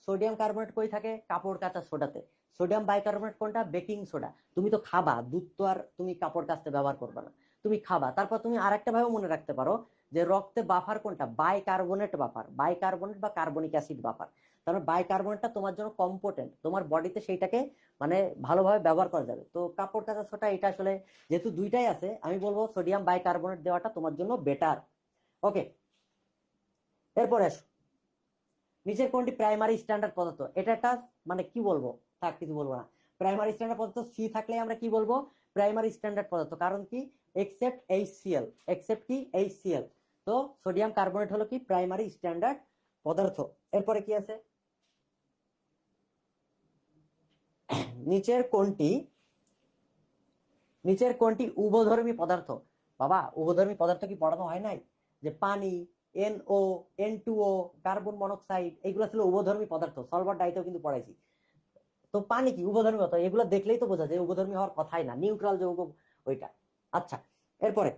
সোডিয়াম কার্বনেট কই থাকে? কাপড় কাচা সোডাতে। সোডিয়াম বাইকার্বনেট কোনটা? Baking soda. তুমি তো খাবা, দুধ তো আর তুমি কাপড় কাচতে ব্যবহার করবে না, তুমি খাবা। তারপর তুমি আরেকটা ভাবে মনে রাখতে পারো যে রক্তে বাফার কোনটা? বাইকার্বনেট বাফার, বাইকার্বনেট বা কার্বনিক অ্যাসিড বাফার। তাহলে বাইকার্বনেটটা তোমার জন্য কম্পোটেন্ট, তোমার বডিতে সেইটাকে মানে ভালোভাবে ব্যবহার করা যাবে। তো কাপড় কাচা সোডা এটা আসলে যেহেতু দুইটাই আছে, আমি বলবো সোডিয়াম বাইকার্বনেট দেওয়াটা তোমার জন্য বেটার। ওকে, এরপরে আসো, নিচের কোনটি প্রাইমারি স্ট্যান্ডার্ড পদার্থ? এটা একটা মানে কি বলবো, থাক কিছু বলবো না। প্রাইমারি স্ট্যান্ডার্ড পদার্থ সি থাকলে আমরা কি বলবো? প্রাইমারি স্ট্যান্ডার্ড পদার্থ। কারণ কি? এক্সেপ্ট HCl, এক্সেপ্ট কি? HCl। তো সোডিয়াম কার্বনেট হলো কি? প্রাইমারি স্ট্যান্ডার্ড পদার্থ। এরপরে কি আছে? নিচের কোনটি উভধর্মী পদার্থ? বাবা, উভধর্মী পদার্থ কি পড়ানো হয় নাই? যে পানি, NO, N2O, কার্বন মনোক্সাইড, এগুলো ছিল উভধর্মী পদার্থ। সলভার ডাইতেও কিন্তু পড়াইছি। তো পানি কি উভধর্মী পদার্থ? এগুলো দেখলেই তো বোঝা যায় উভধর্মী হওয়ার কথাই না, নিউট্রাল যৌগ ওইটা। আচ্ছা, এরপরে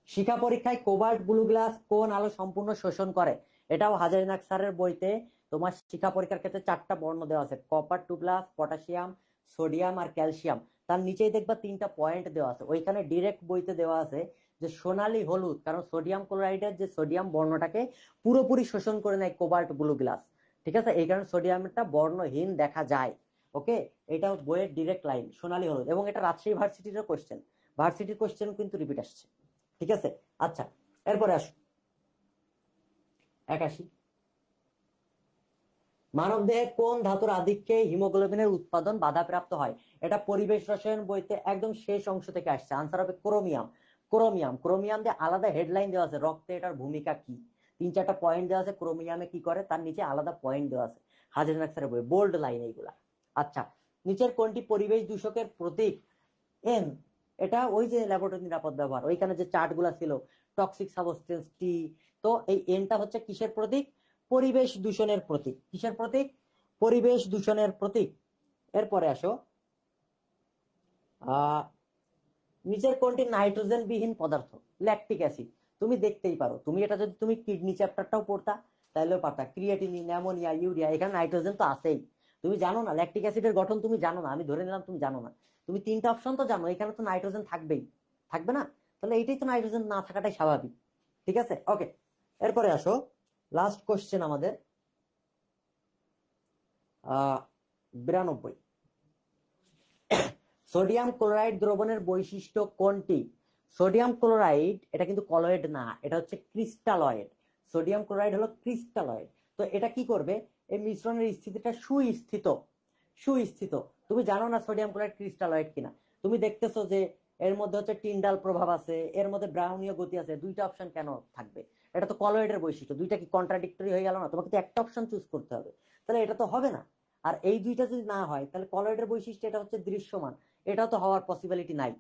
শিখা পরীক্ষায় কোবাল্ট ব্লু গ্লাস কোন আলো সম্পূর্ণ শোষণ করে? এটাও হাজারিনাক স্যারের বইতে তোমার শিখা পরীক্ষার ক্ষেত্রে 4টা বর্ণ দেওয়া আছে, কপার 2+, পটাশিয়াম, সোডিয়াম আর ক্যালসিয়াম। তার নিচেই দেখবা 3টা পয়েন্ট দেওয়া আছে, ওইখানে ডিরেক্ট বইতে দেওয়া আছে যে সোনালী হলুদ, কারণ সোডিয়াম ক্লোরাইডের যে সোডিয়াম বর্ণটাকে পুরোপুরি শোষণ করে নেয় কোবাল্ট ব্লু গ্লাস। ঠিক আছে, এই কারণে সোডিয়ামটা বর্ণহীন দেখা যায়। ওকে, এটা বইয়ের ডিরেক্ট লাইন, সোনালী হলুদ। এবং এটা রাজশাহী ভার্সিটির কোশ্চেন, ভার্সিটির কোশ্চেন কিন্তু রিপিট আসছে। ঠিক আছে, আচ্ছা, এরপরে আসো 81। মানবদেহে কোন ধাতুর আধিক্যে হিমোগ্লোবিনের উৎপাদন বাধাপ্রাপ্ত হয়? এটা পরিবেশ রসায়ন বইতে একদম শেষ অংশ থেকে আসছে। আনসার হবে ক্রোমিয়াম। ক্রোমিয়াম, ক্রোমিয়াম দিয়ে আলাদা হেডলাইন দেওয়া আছে, রক্তে এটার ভূমিকা কি, 3-4টা পয়েন্ট দেওয়া আছে ক্রোমিয়ামে কি করে, তার নিচে আলাদা পয়েন্ট দেওয়া আছে হাজির নাকসারের বই, বোল্ড লাইন এইগুলা। আচ্ছা, নিচের কোনটি পরিবেশ দূষকের প্রতীক? এন, এটা ওই যে ল্যাবরেটরি নিরাপদ ব্যবহার, ওইখানে যে চার্ট গুলা ছিল, টক্সিক সাবস্টেন্স টি, তো এই এনটা হচ্ছে কিসের প্রতীক? পরিবেশ দূষণের প্রতীক। কিসের প্রতীক? পরিবেশ দূষণের প্রতীক। এরপরে আসো, নিচের কোনটি নাইট্রোজেন বিহীন পদার্থ? Lactic acid. তুমি দেখতেই পারো, তুমি এটা যদি তুমি কিডনি চ্যাপ্টারটাও পড়তা তাহলেও পারতা, ক্রিয়েটিনিন, অ্যামোনিয়া, ইউরিয়া, এখানে নাইট্রোজেন তো আছেই। তুমি জানো না ল্যাকটিক অ্যাসিডের গঠন? তুমি জানো না, আমি ধরে নিলাম তুমি জানো না। তুমি 3টা অপশন তো জানো, এখানে তো নাইট্রোজেন থাকবেই, থাকবে না? তাহলে এইটাই তো নাইট্রোজেন না থাকাটাই স্বাভাবিক। ঠিক আছে, ওকে। এরপরে আসো, লাস্ট কোশ্চেন আমাদের 92। সোডিয়াম ক্লোরাইড দ্রবণের বৈশিষ্ট্য কোনটি? সোডিয়াম ক্লোরাইড এটা কিন্তু কলয়েড না, এটা হচ্ছে ক্রিস্টালয়েড। সোডিয়াম ক্লোরাইড হলো ক্রিস্টালয়েড। তো এটা কি করবে? এই মিশ্রণের স্থিতিটা সুস্থিত, সুস্থিত। তুমি জানো না সোডিয়াম ক্লোরাইড ক্রিস্টালয়েড কিনা? তুমি দেখতেছো যে এর মধ্যে হচ্ছে টিন্ডাল প্রভাব আছে, এর মধ্যে ব্রাউনীয় গতি আছে, 2টা অপশন কেন থাকবে? এটা তো কলয়েডের বৈশিষ্ট্য, 2টা কি কন্ট্রাডিক্টরি হয়ে গেল না? তোমাকে তো একটা অপশন চুজ করতে হবে, তাহলে এটা তো হবে না। আর এই 2টা যদি না হয় তাহলে কলয়েডের বৈশিষ্ট্য এটা হচ্ছে দৃশ্যমান, এটাও তো হওয়ার পসিবিলিটি নাই।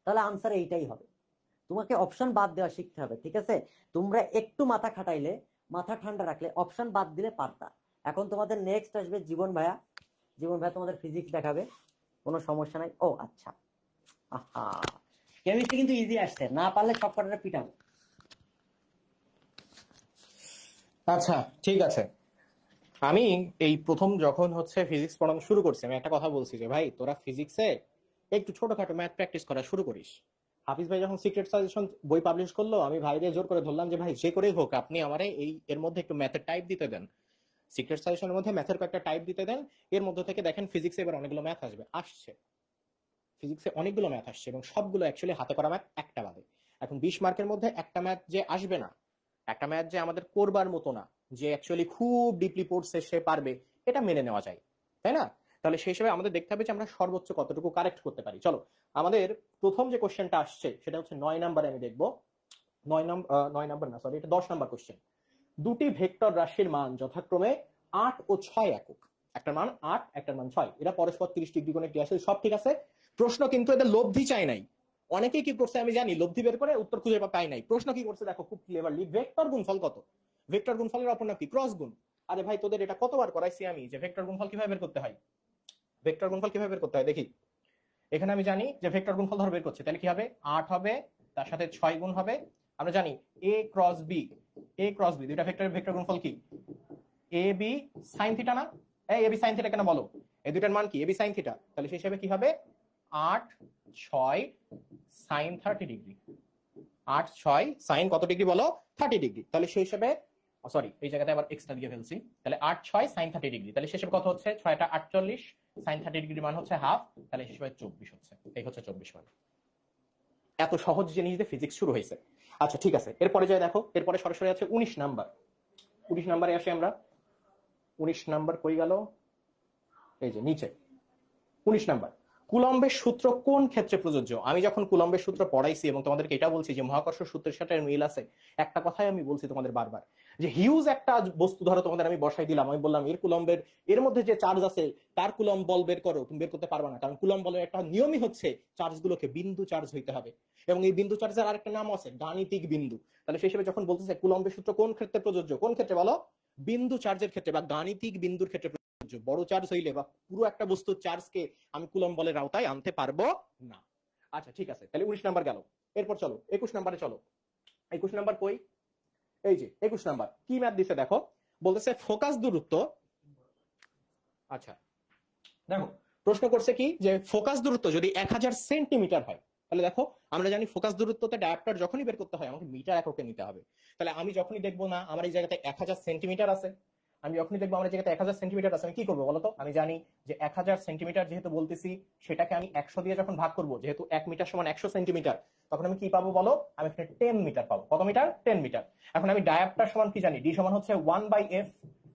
তাহলে আনসার এইটাই হবে। তোমাকে অপশন বাদ দেওয়া শিখতে হবে, ঠিক আছে? তোমরা একটু মাথা খাটাইলে, মাথা ঠান্ডা রাখলে অপশন বাদ দিলে পারতা। এখন তোমাদের নেক্সট আসবে জীবন ভাইয়া। জীবন ভাইয়া তোমাদের ফিজিক্স দেখাবে, কোনো সমস্যা নাই। ও আচ্ছা, আহা, কেমিস্ট্রি কিন্তু ইজি আসছে, না পারলে সব কটাটা পিটাবো। আচ্ছা ঠিক আছে, আমি এই প্রথম যখন হচ্ছে ফিজিক্স পড়ানো শুরু করছি, আমি একটা কথা বলছি যে ভাই তোরা ফিজিক্সে একটু ছোটখাটো ম্যাথ প্র্যাকটিস করা শুরু করিস। হাফিজ ভাই যখন সিক্রেট সাজেশন বই পাবলিশ করলো, আমি ভাইরে জোর করে ধরলাম যে ভাই যে করেই হোক আপনি আমারে এই এর মধ্যে একটু ম্যাথের টাইপ দিতে দেন, সিক্রেট সাজেশনের মধ্যে ম্যাথের কয়েকটা টাইপ দিতে দেন, এর মধ্যে থেকে দেখেন ফিজিক্সে এবার অনেকগুলো ম্যাথ আসবে। আসছে, ফিজিক্সে অনেকগুলো ম্যাথ আসছে এবং সবগুলো অ্যাকচুয়ালি হাতে করা ম্যাথ, একটা বাদে। এখন 20 মার্কের মধ্যে একটা ম্যাথ যে আসবে না, একটা ম্যাথ যে আমাদের করবার মতো না, যে অ্যাকচুয়ালি খুব ডিপলি পড়ছে সে পারবে, এটা মেনে নেওয়া যায়, তাই না? তাহলে সেই হিসেবে আমাদের দেখতে হবে যে আমরা সর্বোচ্চ কতটুকু কারেক্ট করতে পারি। চলো, আমাদের প্রথম যে কোশ্চেনটা আসছে সেটা হচ্ছে 9 নম্বরে। আমি দেখবো 9 নম্বর না, সরি, এটা 10 নম্বর কোশ্চেন। দুটি ভেক্টর রাশির মান যথাক্রমে 8 ও 6 একক, একটার মান 8, একটার মান 6, এরা পরস্পর 30 ডিগ্রি কোণে একটি আসে, সব ঠিক আছে। প্রশ্ন কিন্তু এদের লব্ধি চাই নাই। অনেকেই কি করছে আমি জানি, লব্ধি বের করে উত্তর খুঁজে পাই নাই। প্রশ্ন কি করছে দেখো, খুব ক্লেভারলি, ভেক্টর গুণফল কত, ভেক্টর গুণফলের অপর নাম কি? ক্রস গুণ। আরে ভাই তোদের এটা কতবার করাইছি আমি, যে ভেক্টর গুণফল কিভাবে বের করতে হয়, ভেক্টর গুণফল কিভাবে বের করতে হয় দেখি। এখানে আমি জানি যে ভেক্টর গুণফল ধর বের করছে, তাহলে কি হবে? 8 হবে, তার সাথে 6 গুণ হবে। আমরা জানি এ ক্রস বি, এ ক্রস বি, দুইটা ভেক্টরের ভেক্টর গুণফল কি? এ বি সাইন থিটা না? এই এ বি সাইন থিটা কেন বলো? এই দুইটার মান কি? A B sine theta. তাহলে সেই হিসাবে কি হবে? 8, 6 সাইন 30 ডিগ্রি। 8, 6 সাইন কত ডিগ্রি বলো? 30 ডিগ্রি। তাহলে সেই হিসাবে, সরি এই জায়গাতে আবার এক্সট্রা দিয়ে ফেলছি, তাহলে 8, 6 সাইন 30 ডিগ্রি। তাহলে শেষে কত হচ্ছে? 6টা 48, সাইন 30 ডিগ্রি মান হচ্ছে হাফ, তাহলে হিসেবে 24 হচ্ছে। এই হচ্ছে 24 মান। এত সহজ জিনিস দিয়ে ফিজিক্স শুরু হয়েছে। আচ্ছা ঠিক আছে, এরপরে যাই দেখো, এরপরে সরাসরি আছে 19 নাম্বার। 19 নাম্বারে আসি আমরা। 19 নাম্বার কই গেল? এই যে নিচে 19 নাম্বার। কুলম্বের সূত্র কোন ক্ষেত্রে প্রযোজ্য? আমি যখন কুলম্বের সূত্র পড়াইছি এবং তোমাদেরকে এটা বলছি যে মহাকর্ষ সূত্রের সাথে মিল আছে, একটা কথাই আমি বলছি তোমাদের বারবার, যে হিউজ একটা বস্তু ধরো তোমাদের আমি বসাই দিলাম, আমি বললাম এর কুলম্বের, এর মধ্যে যে চার্জ আছে তার কুলম্ব বল বের করো, তুমি বের করতে পারবে না, কারণ কুলম্ব বলের একটা নিয়মই হচ্ছে চার্জগুলোকে বিন্দু চার্জ হইতে হবে, এবং এই বিন্দু চার্জের আরেকটা নাম আছে গাণিতিক বিন্দু। তাহলে সেই হিসেবে যখন বলতেছে কুলম্বের সূত্র কোন ক্ষেত্রে প্রযোজ্য, কোন ক্ষেত্রে বলো? বিন্দু চার্জের ক্ষেত্রে বা গাণিতিক বিন্দুর ক্ষেত্রে। বড় চার্জ হইলে বা পুরো একটা বস্তুর চার্জকে আমি কুলম্ব বলের আওতায় আনতে পারবো না। আচ্ছা ঠিক আছে, তাহলে 19 নাম্বার গেল। এরপর চলো 21 নাম্বারে চলো। 21 নাম্বার কই? এই যে 21 নাম্বার। কি ম্যাথ দিছে দেখো, বলতেছে ফোকাস দূরত্ব। আচ্ছা দেখো, প্রশ্ন করছে কি, যে ফোকাস দূরত্ব যদি 1000 সেন্টিমিটার হয়, তাহলে দেখো আমরা জানি ফোকাস দূরত্বতে ডায়াপ্টার যখনই বের করতে হয় আমাকে মিটার এককে নিতে হবে। তাহলে আমি যখনই দেখবো না আমার এই জায়গাতে 1000 সেন্টিমিটার আছে, আমি যখনই দেখবো আমার জায়গাতে 1000 সেন্টিমিটার আছে, আমি কি করবো বলতো? আমি জানি যে 1000 সেন্টিমিটার যেহেতু বলতেছি, সেটাকে আমি 100 দিয়ে যখন ভাগ করবো, যেহেতু 1 মিটার সমান 100 সেন্টিমিটার, তখন আমি কি পাবো বলো? আমি এখানে 10 মিটার পাবো। কত মিটার? 10 মিটার। এখন আমি ডায়াপ্টার সমান কি জানি? ডি সমান হচ্ছে 1/f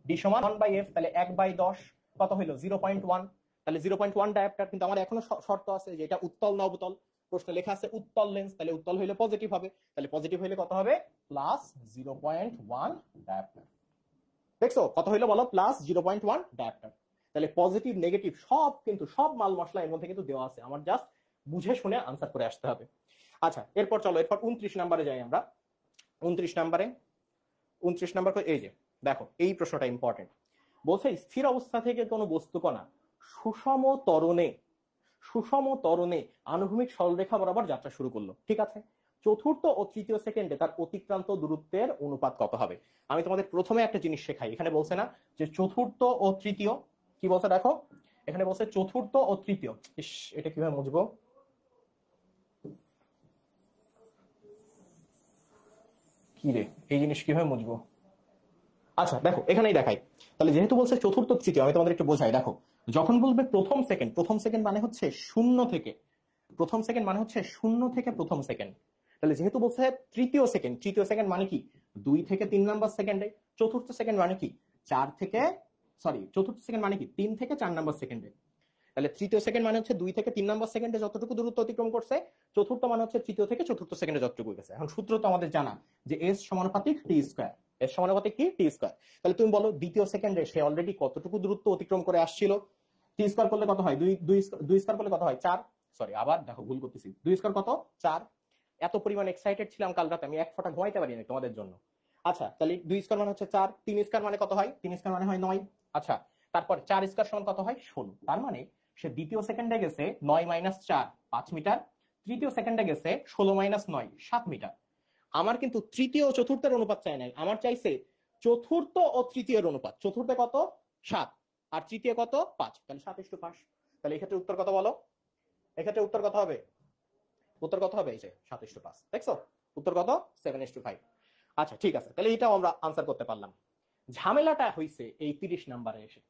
ডি সমান 1/f, তাহলে 1/10 কত হইলো 0.1, তাহলে 0.1 ডায়াপ্টার। কিন্তু আমার এখনো শর্ত আছে যে এটা উত্তল না অবতল, প্রশ্নে লেখা আছে উত্তল লেন্স, তাহলে উত্তল হইলে পজিটিভ হবে, তাহলে পজিটিভ হইলে কত হবে প্লাস 0.1 ডায়াপ্টার। দেখছো কত হইলো বলো, প্লাস 0.1 ডায়াপ্টার। তাহলে পজিটিভ নেগেটিভ সব কিন্তু সব মাল মশলা এর মধ্যে কিন্তু দেওয়া আছে, আমার জাস্ট বুঝে শুনে আনসার করে আসতে হবে। আচ্ছা এরপর চলো, এরপর 29 নম্বরে যাই আমরা। 29 নাম্বার এই যে দেখো এই প্রশ্নটা ইম্পর্টেন্ট। বলছে স্থির অবস্থা থেকে কোনো বস্তুকণা সুষম ত্বরণে আনুভূমিক সরলরেখা বরাবর যাত্রা শুরু করলো, ঠিক আছে। চতুর্থ ও তৃতীয় সেকেন্ডে তার অতিক্রান্ত দূরত্বের অনুপাত কত হবে? আমি তোমাদের প্রথমে একটা জিনিস শেখাই, এখানে বলছে না যে চতুর্থ ও তৃতীয়, কি বলছে দেখো এখানে বলছে চতুর্থ ও তৃতীয়। ইস, এটা কিভাবে বুঝবো, কি রে এই জিনিস কিভাবে বুঝবো? আচ্ছা দেখো এখানেই দেখাই, তাহলে যেহেতু বলছে চতুর্থ তৃতীয় আমি তোমাদের একটু বোঝাই। দেখো যখন বলবে প্রথম সেকেন্ড মানে হচ্ছে শূন্য থেকে, প্রথম সেকেন্ড মানে হচ্ছে শূন্য থেকে প্রথম সেকেন্ড। তাহলে যেহেতু বলছে তৃতীয় সেকেন্ড মানে কি 2 থেকে 3 নাম্বার সেকেন্ডে। চতুর্থ সেকেন্ড মানে কি 3 থেকে 4 নাম্বার সেকেন্ডে। তাহলে তৃতীয় সেকেন্ড মানে হচ্ছে 2 থেকে 3 নাম্বার সেকেন্ডে যতটুকু দূরত্ব অতিক্রম করছে, চতুর্থ মানে হচ্ছে তৃতীয় থেকে চতুর্থ সেকেন্ডে যতটুকু গেছে। এখন সূত্র তো আমাদের জানা যে এস সমানুপাতিক টি স্কয়ার, এস সমানুপাতিক কি টি স্কয়ার। তাহলে তুমি বলো দ্বিতীয় সেকেন্ডে সে অলরেডি কতটুকু দূরত্ব অতিক্রম করে আসছিল? টি স্কয়ার করলে কত হয়, 2 স্কয়ার করলে কত হয় 4, সরি আবার দেখো ভুল করতেছি, 2 স্কয়ার কত 4। এত পরিমাণ এক্সাইটেড ছিলাম কাল রাতে আমি এক ফোঁটা ঘুমাইতে পারিনি তোমাদের জন্য। আচ্ছা তাহলে 2 স্কয়ার মানে হচ্ছে 4, 3 স্কয়ার মানে কত হয়, 3 স্কয়ার মানে হয় 9। আচ্ছা তারপর 4 স্কয়ার সমান কত হয় 16। তার মানে সে দ্বিতীয় সেকেন্ডে গেছে 9 - 4 5 মিটার, তৃতীয় সেকেন্ডে গেছে 16 - 9 7 মিটার। আমার কিন্তু তৃতীয় ও চতুর্থের অনুপাত চাই নাই, আমার চাইছে চতুর্থ ও তৃতীয়ের অনুপাত। চতুর্থে কত 7 আর তৃতীয় কত 5, তাহলে 7:5। তাহলে এক্ষেত্রে উত্তর কত বলো, এক্ষেত্রে উত্তর কত হবে, উত্তর কত হবে এই যে 7:5। দেখছো উত্তর কত 7:5। আচ্ছা ঠিক আছে, তাহলে এটাও আমরা আনসার করতে পারলাম। ঝামেলাটা হইছে এই 30 নম্বরে এসে,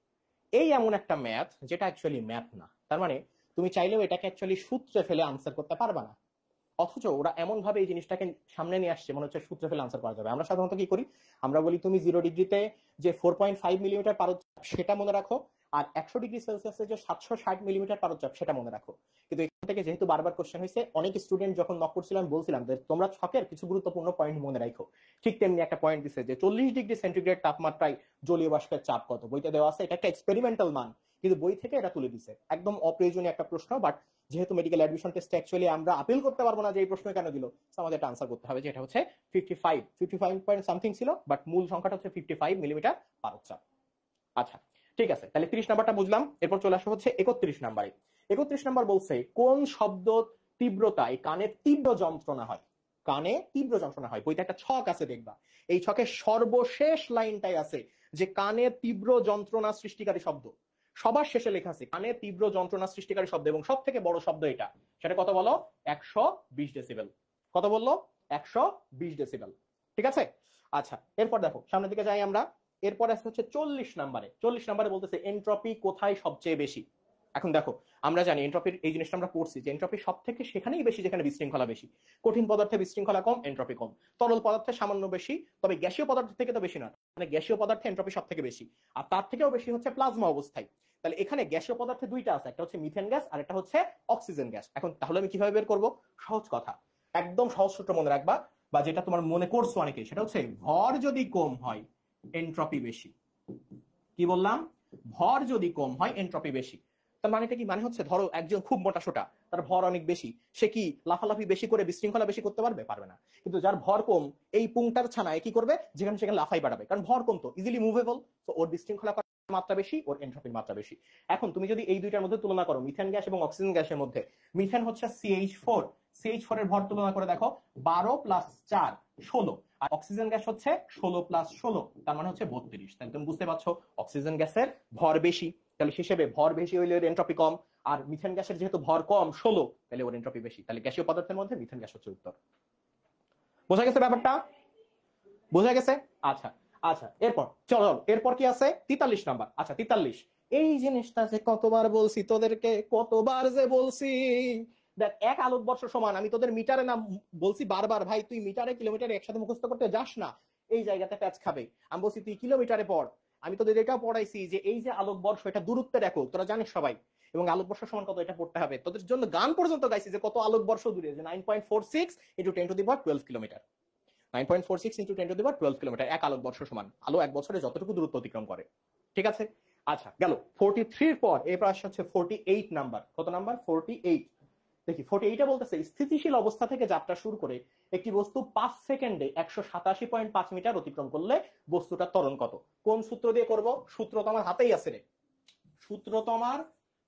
এই এমন একটা ম্যাথ যেটা অ্যাকচুয়ালি ম্যাথ না। তার মানে তুমি চাইলেও এটাকে অ্যাকচুয়ালি সূত্রে ফেলে আনসার করতে পারবা না, অথচ ওরা এমন ভাবে এই জিনিসটাকে সামনে নিয়ে আসছে মনে হচ্ছে সূত্রে ফেলে আনসার করা যাবে। আমরা সাধারণত কি করি, আমরা বলি তুমি 0 ডিগ্রিতে যে 4.5 মিলিমিটার পারদচাপ সেটা মনে রাখো, আর 100 ডিগ্রি সেলসিয়াসে যে 760 মিলিমিটার পারদচাপ সেটা মনে রাখো। কিন্তু এখান থেকে যেহেতু বারবার কোশ্চেন হয়েছে, অনেক স্টুডেন্ট যখন নক করছিলাম বলছিলাম যে তোমরা ছকের কিছু গুরুত্বপূর্ণ পয়েন্ট মনে রাখো। ঠিক তেমনি একটা পয়েন্ট দিছে যে 40 ডিগ্রি সেন্টিগ্রেড তাপমাত্রায় জলীয় বাষ্পের চাপ কত, বইতে দেওয়া আছে, এটা একটা এক্সপেরিমেন্টাল মান, কিন্তু বই থেকে এটা তুলে দিছে। একদম অপ্রয়োজনীয় একটা প্রশ্ন, বাট যেহেতু মেডিকেল অ্যাডমিশন টেস্টে অ্যাকচুয়ালি আমরা আপিল করতে পারবো না যে এই প্রশ্ন কেন দিল, আমাদের এটা আনসার করতে হবে যে এটা হচ্ছে 55 পয়েন্ট সামথিং ছিল, বাট মূল সংখ্যাটা হচ্ছে 55 মিলিমিটার পারদচাপ। আচ্ছা ঠিক আছে, তাহলে 30 নাম্বারটা বুঝলাম। এরপর চলে আসা হচ্ছে 31 নাম্বারে। 31 নাম্বার বলছে কোন শব্দ তীব্রতায় কানে তীব্র যন্ত্রণা হয়, কানে তীব্র যন্ত্রণা হয়। বইতে একটা ছক আছে দেখবা, এই ছকের সর্বশেষ লাইনটাই আছে যে কানে তীব্র যন্ত্রণা সৃষ্টিকারী শব্দ। সবার শেষে লেখা আছে কানে তীব্র যন্ত্রণা সৃষ্টিকারী শব্দ, এবং সব থেকে বড় শব্দ এটা, সেটা কত বলো 120 ডেসিবেল। কত বললো 120 ডেসিবেল, ঠিক আছে। আচ্ছা এরপর দেখো সামনের দিকে যাই আমরা। এরপর আসছে হচ্ছে 40 নাম্বারে। 40 নাম্বারে বলতেছে এন্ট্রপি কোথায় সবচেয়ে বেশি। এখন দেখো আমরা জানি এন্ট্রপির এই জিনিসটা আমরা পড়ছি যে এন্ট্রপি সব থেকে সেখানেই বেশি যেখানে বিশৃঙ্খলা বেশি। কঠিন পদার্থে বিশৃঙ্খলা কম, এন্ট্রপি কম। তরল পদার্থে সামান্য বেশি, তবে গ্যাসীয় পদার্থের থেকে তো বেশি না, মানে গ্যাসীয় পদার্থে এন্ট্রপি সব থেকে বেশি, আর তার থেকেও বেশি হচ্ছে প্লাজমা অবস্থায়। তাহলে এখানে গ্যাসীয় পদার্থে দুইটা আছে, একটা হচ্ছে মিথেন গ্যাস আর একটা হচ্ছে অক্সিজেন গ্যাস। এখন তাহলে আমি কিভাবে বের করব, সহজ কথা, একদম সহজ সূত্র মনে রাখবা, বা যেটা তোমার মনে করছো অনেকেই, সেটা হচ্ছে ভর যদি কম হয় এন্ট্রপি বেশি। কি বললাম, ভর যদি কম হয় এন্ট্রপি বেশি। তার মানেটা কি, মানে হচ্ছে ধরো একজন খুব মোটা সোটা, তার ভর অনেক বেশি, সে কি লাফালাফি বেশি করে বিশৃঙ্খলা বেশি করতে পারবে, পারবে না। কিন্তু যার ভর কম, এই পুংটার ছানায় কি করবে, যেখানে সেখানে লাফাই বাড়াবে, কারণ ভর কম তো ইজিলি মুভেবল, তো ওর বিশৃঙ্খলা মাত্রা বেশি, ওর এন্ট্রপির মাত্রা বেশি। এখন তুমি যদি এই দুইটার মধ্যে তুলনা করো, মিথেন গ্যাস এবং অক্সিজেন গ্যাসের মধ্যে, মিথেন হচ্ছে CH4, CH4 এর ভর তুলনা করে দেখো 12 + 4 16, আর অক্সিজেন গ্যাস হচ্ছে 16 + 16, তার মানে হচ্ছে 32। তাহলে তুমি বুঝতে পারছো অক্সিজেন গ্যাসের ভর বেশি, তাহলে হিসেবে ভর বেশি হইলে ওর এন্ট্রপি কম, আর মিথেন গ্যাসের যেহেতু ভর কম 16, তাহলে ওর এন্ট্রপি বেশি। তাহলে গ্যাসীয় পদার্থের মধ্যে মিথেন গ্যাস হচ্ছে উত্তর। বোঝা গেছে ব্যাপারটা, বোঝা গেছে। আচ্ছা আচ্ছা এরপর চলো, এরপর কি আছে 43 নাম্বার। আচ্ছা 43, এই জিনিসটা যে কতবার বলছি তোদেরকে, কতবার যে বলছি, দেখ 1 আলোকবর্ষ সমান, আমি তোদের মিটারে নাম বলছি বারবার, ভাই তুই মিটারে কিলোমিটারে একসাথে মুখস্থ করতে যাস না, এই জায়গাতে প্যাচ খাবে। আমি বলছি তুই কিলোমিটারে পড়, আমি তোদের এটাও পড়াইছি যে এই যে আলোকবর্ষ এটা দূরত্বের একক, তোরা জানিস সবাই, এবং আলোকবর্ষ সমান কত এটা পড়তে হবে। তোদের জন্য গান পর্যন্ত গাইছি যে কত আলোকবর্ষ দূরে, যে 9.46 ইন্টু 10⁻12 কিলোমিটার। 9.46 ইন্টু 10⁻12 কিলোমিটার এক আলোকবর্ষ সমান। আলো এক বছরে যতটুকু দূরত্ব অতিক্রম করে, ঠিক আছে। আচ্ছা গেল 43 পর এরপর আসছে হচ্ছে 48 নাম্বার। কত নাম্বার? 48। দেখি 48 বলতেছে স্থিতিশীল অবস্থা থেকে যাত্রা শুরু করে একটি বস্তু 5 সেকেন্ডে 187.5 মিটার অতিক্রম করলে বস্তুটার ত্বরণ কত। কোন সূত্র দিয়ে করব? সূত্র তো আমার হাতেই আছে রে, সূত্র তো আমার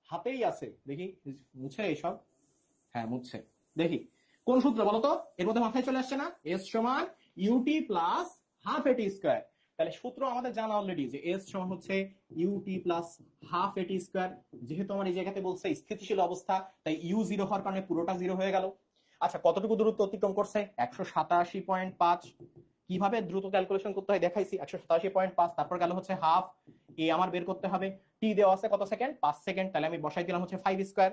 হাতেই আছে। দেখি মুছে এইসব, হ্যাঁ মুছে। দেখি কোন সূত্র বলতো? এর মধ্যে মাথায় চলে আসছে না, এস সমান ইউটি প্লাস হাফ এটি স্কোয়ার। তাহলে সূত্র আমাদের জানা অলরেডি যে এস সমান হচ্ছে ইউটি প্লাস হাফ এটি স্কোয়ার। যেহেতু আমার এই জায়গাতে বলছে স্থিতিশীল অবস্থা, তাই ইউ জিরো হওয়ার কারণে পুরোটা জিরো হয়ে গেল। আচ্ছা কতটুকু দূরত্ব অতিক্রম করছে? 187.5। কিভাবে দ্রুত ক্যালকুলেশন করতে হয় দেখাইছি। 187.5, তারপর গেল হচ্ছে হাফ, এ আমার বের করতে হবে, টি দেওয়া আছে কত সেকেন্ড? 5 সেকেন্ড, তাহলে আমি বসাই দিলাম হচ্ছে 5 স্কোয়ার,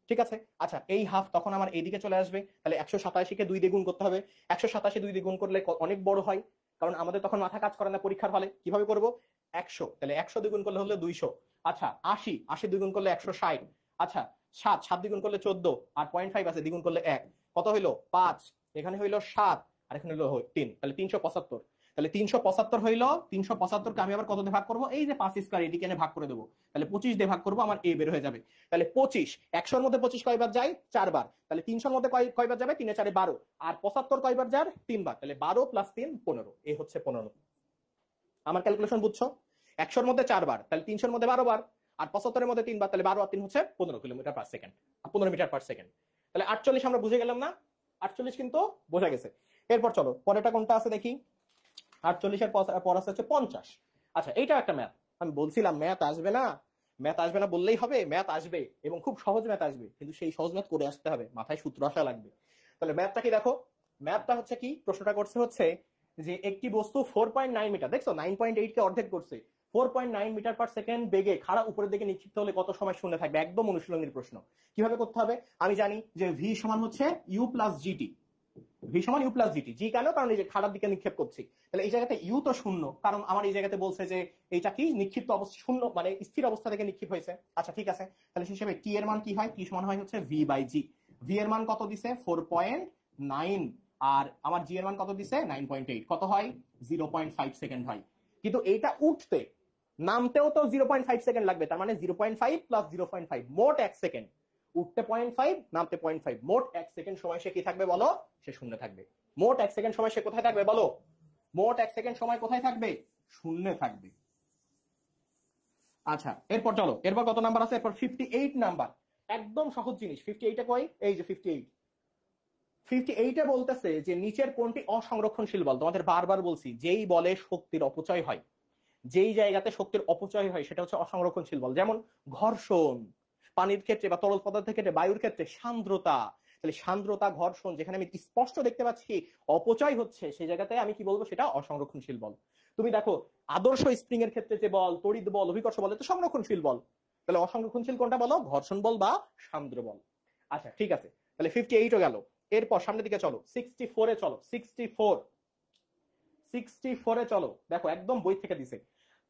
ঠিক আছে। আচ্ছা এই হাফ তখন আমার এইদিকে চলে আসবে, তাহলে 187 কে 2 দিয়ে গুণ করতে হবে। 187 2 দিয়ে গুণ করলে অনেক বড় হয়, কারণ আমাদের তখন মাথা কাজ করে না পরীক্ষার হলে। কিভাবে করব? 100, তাহলে 100 দ্বিগুণ করলে হলো 200। আচ্ছা 80, 80 দ্বিগুণ করলে 160। আচ্ছা 7, 7 দ্বিগুণ করলে 14, আর 0.5 আছে দ্বিগুণ করলে 1, কত হইলো? 5। এখানে হইলো 7, আর এখানে হইলো 3, তাহলে 375। তাহলে 375 হইলো, 375 কে আমি আবার কত দিয়ে ভাগ করবো? এই যে 5 স্কয়ার, এটিকে এনে ভাগ করে দেবো, তাহলে 25 দিয়ে ভাগ করবো, আমার এ বের হয়ে যাবে। তাহলে 25, 100 এর মধ্যে 25 কয়বার যায়? 4 বার। তাহলে 300 এর মধ্যে কয়বার যাবে? 3 এ 4 12, আর 75 কয়বার যায়? 3 বার। তাহলে 12 প্লাস 3 15, এই হচ্ছে 15। আমার ক্যালকুলেশন বুঝছো? 100 এর মধ্যে 4 বার, তাহলে 300 এর মধ্যে 12 বার, আর 75 এর মধ্যে 3 বার, তাহলে 12 আর 3 হচ্ছে 15 kilometre per second, 15 metre per second. তাহলে 48 আমরা বুঝে গেলাম না? 48 কিন্তু বোঝা গেছে। এরপর চলো পরেরটা কোনটা আছে দেখি। 48 এর পর আছে হচ্ছে 50। আচ্ছা এইটা একটা ম্যাথ। আমি বলছিলাম ম্যাথ আসবে না, ম্যাথ আসবে না বললেই হবে, ম্যাথ আসবে, এবং খুব সহজ ম্যাথ আসবে, কিন্তু সেই সহজ ম্যাথ করে আসতে হবে, মাথায় সূত্র আসা লাগবে। তাহলে ম্যাথটা কি দেখো, ম্যাথটা হচ্ছে কি, প্রশ্নটা করছে হচ্ছে যে একটি বস্তু 4.9 মিটার, দেখছো 9.8 কে অর্ধেক করছে, 4.9 মিটার পার সেকেন্ড বেগে খাড়া উপরের দিকে নিক্ষিপ্ত হলে কত সময় শূন্য থাকবে। একদম অনুশীলনের প্রশ্ন। কিভাবে করতে হবে? আমি জানি যে ভি সমান হচ্ছে ইউ প্লাস জিটি, ভি সমান ইউ প্লাস জিটি। জি কেন? কারণ এই যে খাড়ার দিকে নিক্ষেপ করছি, তাহলে এই জায়গাতে ইউ তো শূন্য, কারণ আমার এই জায়গাতে বলছে যে এইটা কি নিক্ষিপ্ত অবস্থা, শূন্য মানে স্থির অবস্থা থেকে নিক্ষেপ হয়েছে। আচ্ছা ঠিক আছে, তাহলে সেই হিসেবে টি এর মান কি হয়? টি সমান হয় হচ্ছে ভি বাই জি। ভি এর মান কত দিছে? 4.9, আর আমার জি এর মান কত দিছে? 9.8। কত হয়? 0.5 সেকেন্ড হয়। কিন্তু এইটা উঠতে নামতেও তো 0.5 সেকেন্ড লাগবে, তার মানে 0.5 প্লাস 0.5 মোট 1 সেকেন্ড। উঠতে 0.5, নামতে 0.5, মোট 1 সেকেন্ড সময় সে কি থাকবে বলো? সে শূন্য থাকবে। মোট 1 সেকেন্ড সময় সে কোথায় থাকবে বলো? মোট 1 সেকেন্ড সময় কোথায় থাকবে? শূন্য থাকবে। আচ্ছা এরপর চলো, এরপর কত নাম্বার আছে? এরপর 58 নাম্বার। একদম সহজ জিনিস। 58 এ কই? এই যে 58। 58 এ বলতেছে যে নিচের কোনটি অসংরক্ষণশীল বল। তোমাদের বারবার বলছি, যেই বলে শক্তির অপচয় হয়, যেই জায়গাতে শক্তির অপচয় হয় সেটা হচ্ছে অসংরক্ষণশীল বল। যেমন ঘর্ষণ, পানির ক্ষেত্রে বা তরল পদার্থের ক্ষেত্রে, বায়ুর ক্ষেত্রে সান্দ্রতা। তাহলে সান্দ্রতা, ঘর্ষণ, যেখানে আমি স্পষ্ট দেখতে পাচ্ছি অপচয় হচ্ছে, সেই জায়গাতে আমি কি বলবো? সেটা অসংরক্ষণশীল বল। তুমি দেখো আদর্শ স্প্রিং এর ক্ষেত্রে যে বল, তড়িৎ বল, অভিকর্ষ বল, এটা সংরক্ষণশীল বল। তাহলে অসংরক্ষণশীল কোনটা বলো? ঘর্ষণ বল বা সান্দ্র বল। আচ্ছা ঠিক আছে, তাহলে 58 গেল। এরপর সামনের দিকে চলো, 64 এ চলো। 64 এ চলো। দেখো একদম বই থেকে দিছে,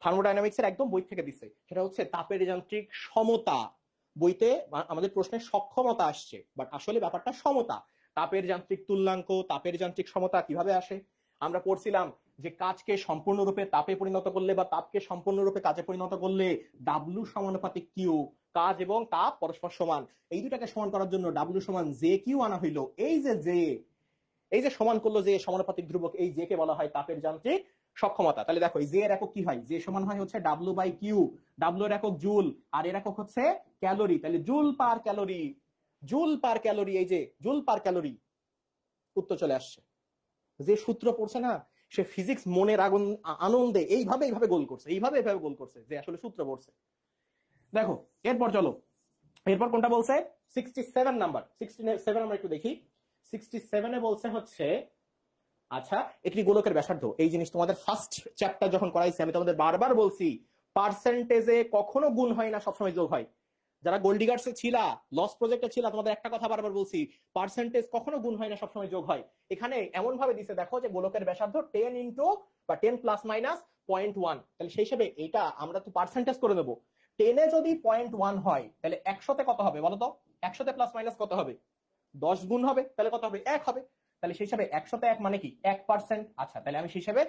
থার্মোডাইনামিক্স এর একদম বই থেকে দিছে। সেটা হচ্ছে তাপের যান্ত্রিক সমতা। বইতে আমাদের প্রশ্নে সক্ষমতা আসছে, বাট আসলে ব্যাপারটা সমতা। তাপের যান্ত্রিক তুল্যাঙ্ক, তাপের যান্ত্রিক সমতা কিভাবে আসে? আমরা পড়ছিলাম যে কাজকে সম্পূর্ণরূপে তাপে পরিণত করলে বা তাপকে সম্পূর্ণরূপে কাজে পরিণত করলে ডাব্লু সমানুপাতিক কিউ, কাজ এবং তাপ পরস্পর সমান। এই দুটাকে সমান করার জন্য ডাব্লু সমান জে কিউ আনা হইলো। এই যে সমান করলো যে সমানুপাতিক ধ্রুবক, এই জে কে বলা হয় তাপের যান্ত্রিক সক্ষমতা। তাহলে দেখো এই জে এর একক কি হয়? জে সমান হয় হচ্ছে ডাব্লু বাই কিউ। ডাব্লু এর একক জুল, আর এর একক হচ্ছে ক্যালোরি। তাহলে joule per calorie, joule per calorie, এই যে জুল পার ক্যালোরি উত্তর চলে আসছে। যে সূত্র পড়ছে না, সে ফিজিক্স মনের আগুন আনন্দে এইভাবে গোল করছে, এইভাবে গোল করছে, যে আসলে সূত্র পড়ছে। দেখো এরপর চলো, এরপর কোনটা বলছে? 67 নাম্বার। 67 আমরা একটু দেখি। 67 এ বলছে হচ্ছে, আচ্ছা একটি গোলকের ব্যাসার্ধ। এই জিনিস তোমাদের ফার্স্ট চ্যাপ্টার যখন করাইছি আমি তোমাদের বারবার বলছি, পার্সেন্টেজে কখনো গুণ হয় না, সবসময় যোগ হয়। যারা গোল্ডিগার্স এ ছিলা, লস প্রজেক্টে ছিলা, তোমাদের একটা কথা বারবার বলছি, পার্সেন্টেজ কখনো গুণ হয় না, সবসময় যোগ হয়। এখানে এমন ভাবে দিছে দেখো যে গোলকের ব্যাসার্ধ 10 ইন্টু বা 10 প্লাস মাইনাস 0.1, তাহলে সেই হিসেবে এটা আমরা তো পার্সেন্টেজ করে দেবো। 10-এ যদি 0.1 হয় তাহলে 100-তে কত হবে বলো তো? 100-তে প্লাস মাইনাস কত হবে? 10 গুণ হবে, তাহলে কত হবে? 1 হবে। তাহলে সেই হিসাবে 100-তে 1 মানে কি 1%। আচ্ছা, তাহলে আমি সেই হিসাবে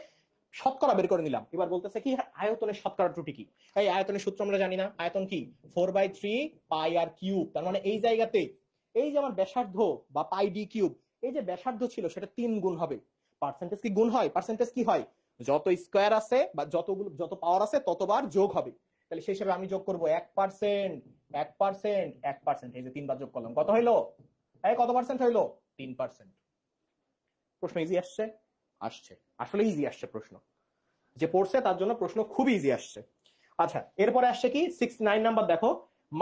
শতকরা বের করে নিলাম। এবার বলতেছে কি আয়তনের শতকরা ত্রুটি কি? এই আয়তনের সূত্র আমরা জানি না। আয়তন কি? 4/3 পাই আর কিউব। তার মানে এই জায়গাতে এই যে আমার ব্যাসার্ধ বা পাই ডি কিউব, এই যে ব্যাসার্ধ ছিল সেটা 3 গুণ হবে। পার্সেন্টেজ কি গুণ হয়? পার্সেন্টেজ কি হয়? যত স্কয়ার আছে বা যত পাওয়ার আছে ততবার যোগ হবে। তাহলে সেই হিসাবে আমি যোগ করব 1%, 1%, 1%। এই যে 3 বার যোগ করলাম, কত হইলো? এই কত পার্সেন্ট হইলো? 3%। প্রশ্ন ইজি আসছে? আসছে, আসলে ইজি আসছে প্রশ্ন। যে পড়ছে তার জন্য প্রশ্ন খুব ইজি আসছে। আচ্ছা, এরপরে আসছে কি 69 নাম্বার। দেখো,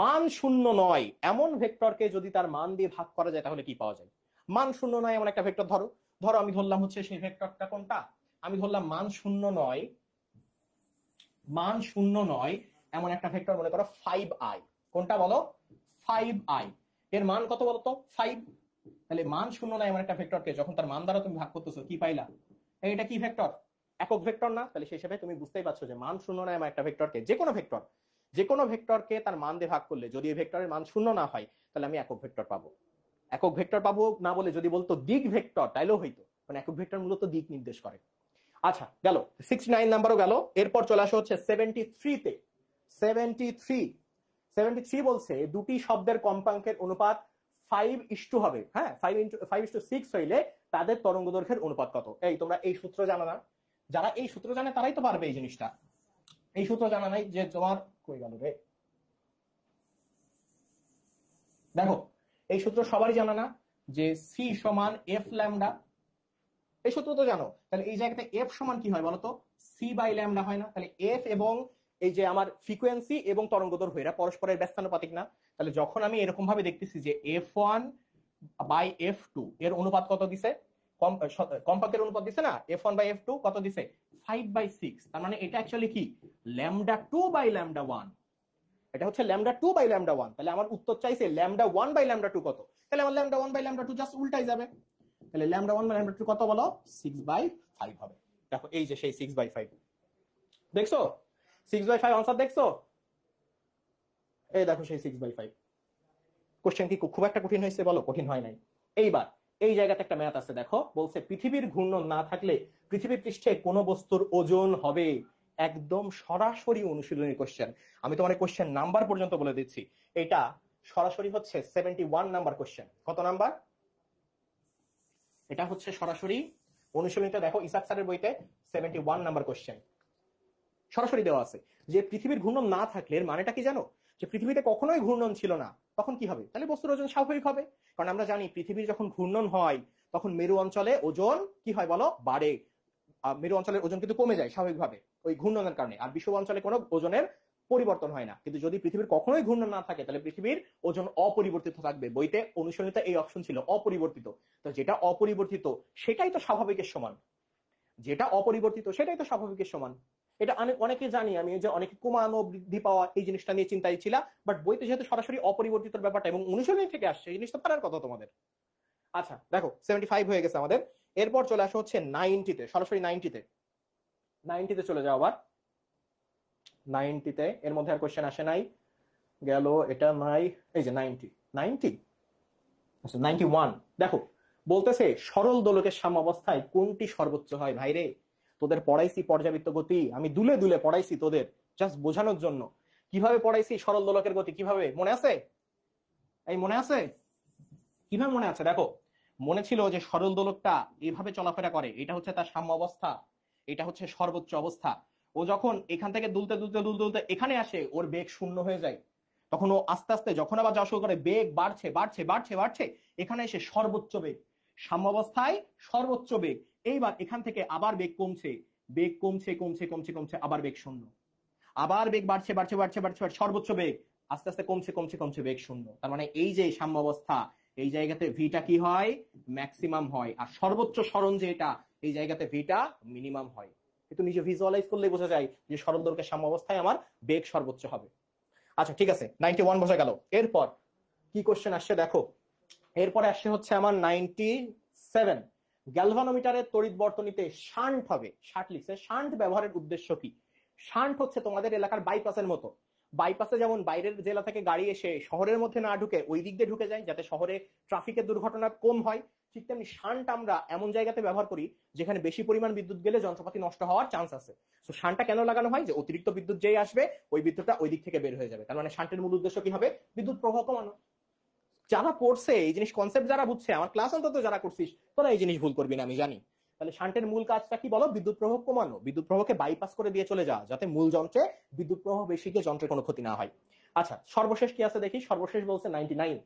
মান শূন্য নয় এমন ভেক্টরকে যদি তার মান দিয়ে ভাগ করা যায় তাহলে কি পাওয়া যায়? মান শূন্য নয় এমন একটা ভেক্টর ধরো। ধরো আমি ধরলাম হচ্ছে সেই ভেক্টরটা কোনটা? আমি ধরলাম মান শূন্য নয় এমন একটা ভেক্টর, মনে করো 5i। কোনটা বলো? 5i। এর মান কত বলতো? 5। তাহলে মান শূন্য নয় এমন একটা ভেক্টরকে যখন তার মান দ্বারা তুমি ভাগ করতেছো কি পাইলা? এটা কি ভেক্টর? একক ভেক্টর না? তাহলে সেই হিসেবে তুমি বুঝতেই পারছো যে মান শূন্য নয় এমন একটা ভেক্টরকে, যে কোনো ভেক্টরকে তার মান দিয়ে ভাগ করলে যদি এই ভেক্টরের মান শূন্য না হয় তাহলে আমি একক ভেক্টর পাবো। একক ভেক্টর পাবো না বলে যদি বলতো দিক ভেক্টর তাইলেও হইতো, কারণ একক ভেক্টর মূলত দিক নির্দেশ করে। আচ্ছা, গেল 69 নাম্বারও গেল। এরপর চলে আসা হচ্ছে 73-তে। 73 বলছে দুটি শব্দের কম্পাঙ্কের অনুপাত 5:2 হবে। হ্যাঁ, 5:6 হইলে তাদের তরঙ্গ দৈর্ঘ্যের অনুপাত কত? এই তোমরা এই সূত্র জানো না? যারা এই সূত্র জানে তারাই তো পারবে এই জিনিসটা। এই সূত্র জানা নাই যে তোমার কই গেল রে? দেখো, এই সূত্র সবারই জানা না যে সি সমান এফ ল্যামডা। এই সূত্র তো জানো। তাহলে এই জায়গাতে এফ সমান কি হয় বলতো? সি বাই ল্যামডা হয় না? তাহলে এফ এবং এই যে আমার ফ্রিকোয়েন্সি এবং তরঙ্গ দৈর্ঘ্য এরা পরস্পরের ব্যস্তানুপাতিক না? তাহলে যখন আমি এরকম ভাবে দেখতেছি যে f1 বাই f2 এর অনুপাত কত দিছে? কম্পাঙ্কের অনুপাত দিছে না? f1 বাই f2 কত দিছে? 5/6। তার মানে এটা অ্যাকচুয়ালি কি ল্যামডা 2 বাই ল্যামডা 1। এটা হচ্ছে ল্যামডা 2 বাই ল্যামডা 1। তাহলে আমার উত্তর চাইছে ল্যামডা 1 বাই ল্যামডা 2 কত? তাহলে আমার ল্যামডা 1 বাই ল্যামডা 2 জাস্ট উল্টাই যাবে। তাহলে ল্যামডা 1 বাই ল্যামডা 2 কত বলো? 6/5 হবে। দেখো এই যে সেই 6/5 দেখছো? 6/5 আনসার দেখছো? এই দেখো সেই 6/5। কোশ্চেন কি খুব একটা কঠিন হয়েছে বলো? কঠিন হয় নাই। এইবার এই জায়গাতে একটা ম্যাথ আছে, দেখো বলছে পৃথিবীর ঘূর্ণন না থাকলে পৃথিবী পৃষ্ঠে কোন বস্তুর ওজন হবে? একদম সরাসরি অনুশীলনী কোশ্চেন। আমি তোমার কোশ্চেন নাম্বার পর্যন্ত বলে দিচ্ছি। এটা সরাসরি হচ্ছে 71 নাম্বার কোশ্চেন। কত নাম্বার? এটা হচ্ছে সরাসরি অনুশীলনীটা দেখো ইসাক স্যারের বইতে 71 নাম্বার কোশ্চেন সরাসরি দেওয়া আছে যে পৃথিবীর ঘূর্ণন না থাকলে এর মানেটা কি জানো? যে পৃথিবীতে কখনোই ঘূর্ণন ছিল না, তখন কি হবে? তাহলে বস্তুর ওজন স্বাভাবিক হবে। কারণ আমরা জানি পৃথিবীর যখন ঘূর্ণন হয় তখন মেরু অঞ্চলে ওজন কি হয় বলো? বাড়ে। মেরু অঞ্চলের ওজন কিন্তু কমে যায় স্বাভাবিকভাবে ওই ঘূর্ণনের কারণে। আর বিষুব অঞ্চলে কোনো ওজনের পরিবর্তন হয় না। কিন্তু যদি পৃথিবীর কখনোই ঘূর্ণন না থাকে তাহলে পৃথিবীর ওজন অপরিবর্তিত থাকবে। বইতে অনুশীলনীতে এই অপশন ছিল অপরিবর্তিত। তো যেটা অপরিবর্তিত সেটাই তো স্বাভাবিকের সমান। যেটা অপরিবর্তিত সেটাই তো স্বাভাবিকের সমান। এটা অনেকে জানি আমি, যে অনেকে কমানো বৃদ্ধি পাওয়া এই জিনিসটা নিয়ে চিন্তায় ছিল, বাট বইতে যেহেতু সরাসরি অপরিবর্তিত ব্যাপারটা এবং অনুশীলনী থেকে আসছে এই জিনিসটা পারার কথা তোমাদের। আচ্ছা দেখো 75 হয়ে গেছে আমাদের। এরপর চলে আসা হচ্ছে 90-তে, সরাসরি 90-তে চলে যাও আবার। 90-তে এর মধ্যে আর কোশ্চেন আসে নাই, গেল এটা নাই। এই যে 90 আচ্ছা 91 দেখো বলতেছে সরল দোলকের সাম্যাবস্থায় কোনটি সর্বোচ্চ হয়? ভাইরে তোদের পড়াইছি পর্যাবৃত্ত গতি, আমি দুলে দুলে পড়াইছি তোদের জাস্ট বোঝানোর জন্য। কিভাবে পড়াইছি সরল দোলকের গতি? কিভাবে মনে আছে? এই মনে আছে? কিভাবে মনে আছে? দেখো মনে ছিল যে সরল দোলকটা এইভাবে চলাফেরা করে, এটা হচ্ছে তার সাম্য অবস্থা, এটা হচ্ছে সর্বোচ্চ অবস্থা। ও যখন এখান থেকে দুলতে দুলতে দুলতে দুলতে এখানে আসে ওর বেগ শূন্য হয়ে যায়। তখন ও আস্তে আস্তে যখন আবার যাওয়া শুরু করে বেগ বাড়ছে বাড়ছে বাড়ছে বাড়ছে, এখানে এসে সর্বোচ্চ বেগ, সাম্য অবস্থায় সর্বোচ্চ বেগ। এইবার এখান থেকে আবার বেগ কমছে, বেগ কমছে কমছে কমছে কমছে, আবার বেগ শূন্য, আবার বেগ বাড়ছে বাড়ছে বাড়ছে বাড়ছে সর্বোচ্চ বেগ, আস্তে আস্তে কমছে কমছে কমছে, বেগ শূন্য। তার মানে এই যে সাম্য অবস্থা, এই জায়গাতে ভিটা কি হয়? ম্যাক্সিমাম হয়। আর সর্বোচ্চ সরণ যে এটা, এই জায়গাতে ভিটা মিনিমাম হয়। কিন্তু নিজে ভিজুয়ালাইজ করলে বোঝা যায় যে সরল দৈর্ঘ্যের সাম্য অবস্থায় আমার বেগ সর্বোচ্চ হবে। আচ্ছা ঠিক আছে, 91 বোঝা গেল। এরপর কি কোশ্চেন আসছে দেখো, এরপরে আসছে হচ্ছে আমার 97। গ্যালভানোমিটারের তড়িৎ বর্তনীতে শান্ট হবে, শান্ট লিখছে। শান্ট ব্যবহারের উদ্দেশ্য কি? শান্ট হচ্ছে তোমাদের এলাকার বাইপাসের মতো। বাইপাসে যেমন বাইরের জেলা থেকে গাড়ি এসে শহরের মধ্যে না ঢুকে ওই দিক দিয়ে ঢুকে যায়, যাতে শহরে ট্রাফিকের দুর্ঘটনা কম হয়, ঠিক তেমনি শান্ট আমরা এমন জায়গাতে ব্যবহার করি যেখানে বেশি পরিমাণ বিদ্যুৎ গেলে যন্ত্রপাতি নষ্ট হওয়ার চান্স আছে। তো শান্টটা কেন লাগানো হয়? যে অতিরিক্ত বিদ্যুৎ যেই আসবে ওই বিদ্যুৎটা ওই দিক থেকে বের হয়ে যাবে। তার মানে শান্টের মূল উদ্দেশ্য কি হবে? বিদ্যুৎ প্রবাহ কমানো। যারা পড়ছে এই জিনিস, কনসেপ্ট যারা বুঝছে, আমার ক্লাস অন্তত যারা করছিস, তোরা এই জিনিস ভুল করবি না আমি জানি। তাহলে শান্টের মূল কাজটা কি বলো? বিদ্যুৎ প্রবাহ কমানো, বিদ্যুৎ প্রবাহকে বাইপাস করে দিয়ে চলে যাওয়া, যাতে মূল যন্ত্রে বিদ্যুৎ প্রবাহ বেশি গিয়ে যন্ত্রের কোনো ক্ষতি না হয়। আচ্ছা, সর্বশেষ কি আছে দেখি। সর্বশেষ বলছে 99।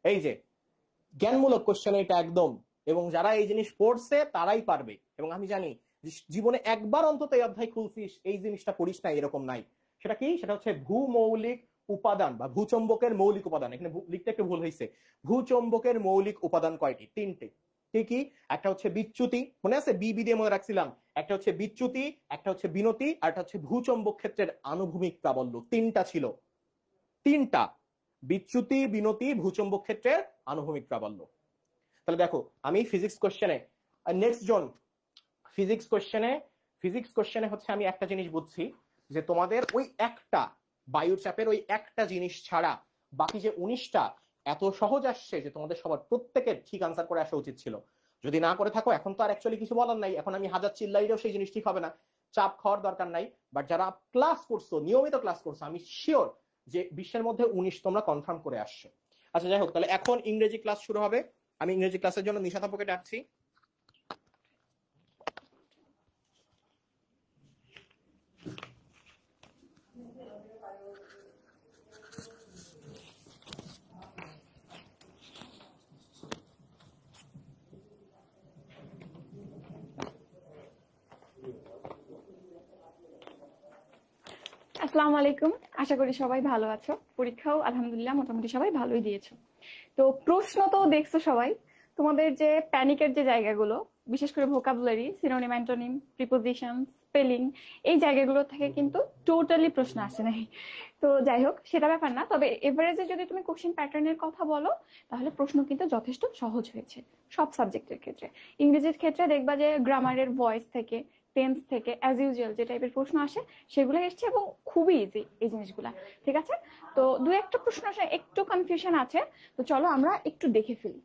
এই যে জ্ঞানমূলক কোশ্চেন এটা একদম, এবং যারা এই জিনিস পড়ছে তারাই পারবে। এবং আমি জানি জীবনে একবার অন্তত এই অধ্যায় খুলছিস, এই জিনিসটা পড়িস না এরকম নাই। সেটা কি? সেটা হচ্ছে ভূমৌলিক উপাদান বা ভূচম্বকের মৌলিক উপাদান। এখানে লিখতে একটু ভুল হয়েছে। ভূচম্বকের মৌলিক উপাদান কয়টি? 3টে। কি? একটা হচ্ছে বিচ্যুতি, মনে আছে? বি দিয়ে মনে রাখছিলাম। একটা হচ্ছে বিচ্যুতি, একটা হচ্ছে বিনতি, আর একটা হচ্ছে ভূচম্বক ক্ষেত্রের আনুভূমিক প্রাবল্য। 3টা ছিল, 3টা। বিচ্যুতি, বিনতি, ভূচম্বক ক্ষেত্রের আনুভূমিক প্রাবল্য। তাহলে দেখো আমি ফিজিক্স কোশ্চেনে, নেক্সট জন, ফিজিক্স কোশ্চেনে হচ্ছে আমি একটা জিনিস বুঝছি, যে তোমাদের ওই একটা বায়ুর চাপের ওই একটা জিনিস ছাড়া বাকি যে 19টা এত সহজ আসছে যে তোমাদের সবার প্রত্যেকের ঠিক আনসার করে আসা উচিত ছিল। যদি না করে থাকো, এখন তো আর অ্যাকচুয়ালি কিছু বলার নাই, এখন আমি হাজার চিল্লাইলেও সেই জিনিস ঠিক হবে না, চাপ খাওয়ার দরকার নাই। বাট যারা ক্লাস করছো, নিয়মিত ক্লাস করছো, আমি শিওর যে 20-এর মধ্যে 19 তোমরা কনফার্ম করে আসছো। আচ্ছা যাই হোক, তাহলে এখন ইংরেজি ক্লাস শুরু হবে। আমি ইংরেজি ক্লাসের জন্য নিশাত আপুকে ডাকছি। আসসালামু আলাইকুম, আশা করি সবাই ভালো আছো। পরীক্ষাও আলহামদুলিল্লাহ মোটামুটি সবাই ভালোই দিয়েছো। তো প্রশ্ন তো দেখছো সবাই। তোমাদের যে প্যানিকের যে জায়গাগুলো, বিশেষ করে vocabulary, synonym, antonym, preposition, spelling, এই জায়গাগুলো থেকে কিন্তু টোটালি প্রশ্ন আসে নাই। তো যাই হোক, সেটা ব্যাপার না। তবে এভারেজে যদি তুমি কোশ্চেন প্যাটার্নের কথা বলো, তাহলে প্রশ্ন কিন্তু যথেষ্ট সহজ হয়েছে সব সাবজেক্টের ক্ষেত্রে। ইংরেজির ক্ষেত্রে দেখবা যে গ্রামারের, ভয়েস থেকে, টেন্স থেকে অ্যাজ ইউজুয়াল যে টাইপের প্রশ্ন আসে সেগুলো এসছে, এবং খুবই ইজি এই জিনিসগুলা। ঠিক আছে, তো দু একটা প্রশ্ন আসে একটু কনফিউশন আছে, তো চলো আমরা একটু দেখে ফেলি।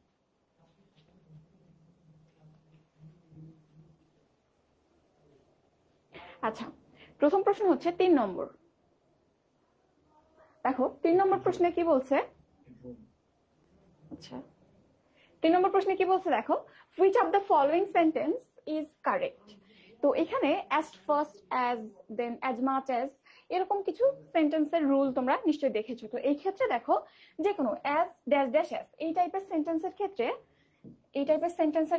আচ্ছা, প্রথম প্রশ্ন হচ্ছে 3 নম্বর। দেখো 3 নম্বর প্রশ্নে কি বলছে। আচ্ছা, 3 নম্বর প্রশ্নে কি বলছে দেখো, which of the following sentence is correct? তো এখানে as first, as, then, as much as, এরকম কিছু সেন্টেন্সের রুল তোমরা নিশ্চয়ই দেখেছো। তো এই ক্ষেত্রে দেখো, যে কোনো as dash dash as এই টাইপের সেন্টেন্সের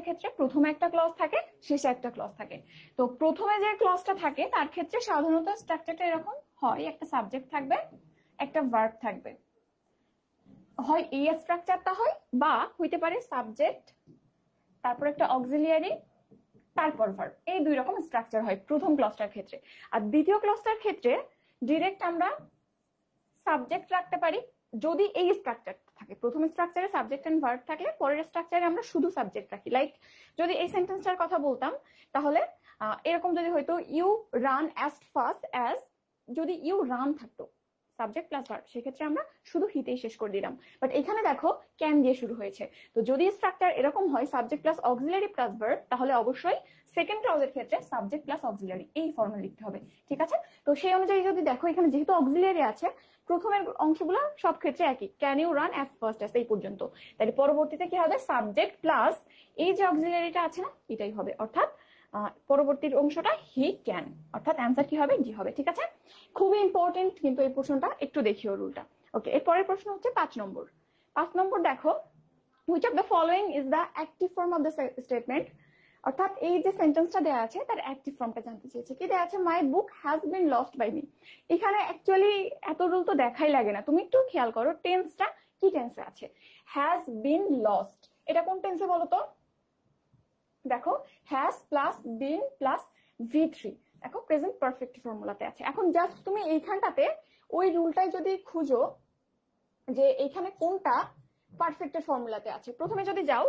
ক্ষেত্রে প্রথমে একটা ক্লজ থাকে, শেষে একটা ক্লজ থাকে। তো প্রথমে যে ক্লজটা থাকে তার ক্ষেত্রে সাধারণত স্ট্রাকচারটা এরকম হয়, একটা সাবজেক্ট থাকবে, একটা ভার্ব থাকবে। হয় এই স্ট্রাকচারটা হয়, বা হইতে পারে সাবজেক্ট, তারপর একটা অক্সিলিয়ারি, তারপর ভার্ব। এই 2 রকম স্ট্রাকচার হয় প্রথম ক্লজটার ক্ষেত্রে। আর দ্বিতীয় ক্লজটার ক্ষেত্রে ডিরেক্ট আমরা সাবজেক্ট রাখতে পারি, যদি এই স্ট্রাকচার থাকে। প্রথম স্ট্রাকচারে সাবজেক্ট এন্ড ভার্ব থাকলে পরের স্ট্রাকচারে আমরা শুধু সাবজেক্ট রাখি। লাইক যদি এই সেন্টেন্সটার কথা বলতাম, তাহলে এরকম যদি হয়তো, you run as fast as, যদি ইউ রান থাকতো সাবজেক্ট প্লাস ভার্ব, সেক্ষেত্রে আমরা শুধু হিতেই শেষ করে দিলাম। বাট এখানে দেখো ক্যান দিয়ে শুরু হয়েছে। তো যদি স্ট্রাকচার এরকম হয় subject plus auxiliary plus verb, তাহলে অবশ্যই সেকেন্ড ক্লজের ক্ষেত্রে সাবজেক্ট প্লাস অক্সিলারি এই ফর্মে লিখতে হবে। ঠিক আছে, তো সেই অনুযায়ী যদি দেখো এখানে যেহেতু অক্সিলারি আছে, প্রথমের অংশগুলো সব ক্ষেত্রে একই, can you run as fast as এই পর্যন্ত। তাহলে পরবর্তীতে কি হবে, সাবজেক্ট প্লাস এই যে অক্সিলারিটা আছে না, এটাই হবে। অর্থাৎ পরবর্তীর অংশটা হি ক্যান, অর্থাৎ অ্যান্সার কি হবে, জি হবে। ঠিক আছে, খুবই ইম্পর্টেন্ট কিন্তু এই প্রশ্নটা, একটু দেখিও রুলটা। ওকে, এর পরের প্রশ্ন হচ্ছে 5 নম্বর। 5 নম্বর দেখো, which of the following is the active form of the statement? অর্থাৎ এই যে সেন্টেন্সটা দেওয়া আছে তার অ্যাক্টিভ ফর্মটা জানতে চেয়েছে। কি দেওয়া আছে, my book has been lost by me. এখানে অ্যাকচুয়ালি এত রুল তো দেখাই লাগে না, তুমি একটু খেয়াল করো টেন্সটা কি টেন্সে আছে। হ্যাজ বিন লস্ট, এটা কোন টেন্সে বলো তো? দেখো has plus been plus V3, দেখো প্রেজেন্ট পারফেক্ট ফর্মুলাতে আছে। এখন জাস্ট তুমি এইখানটাতে ওই রুলটাই যদি খুঁজো যে এইখানে কোনটা পারফেক্টের ফর্মুলাতে আছে, প্রথমে যদি যাও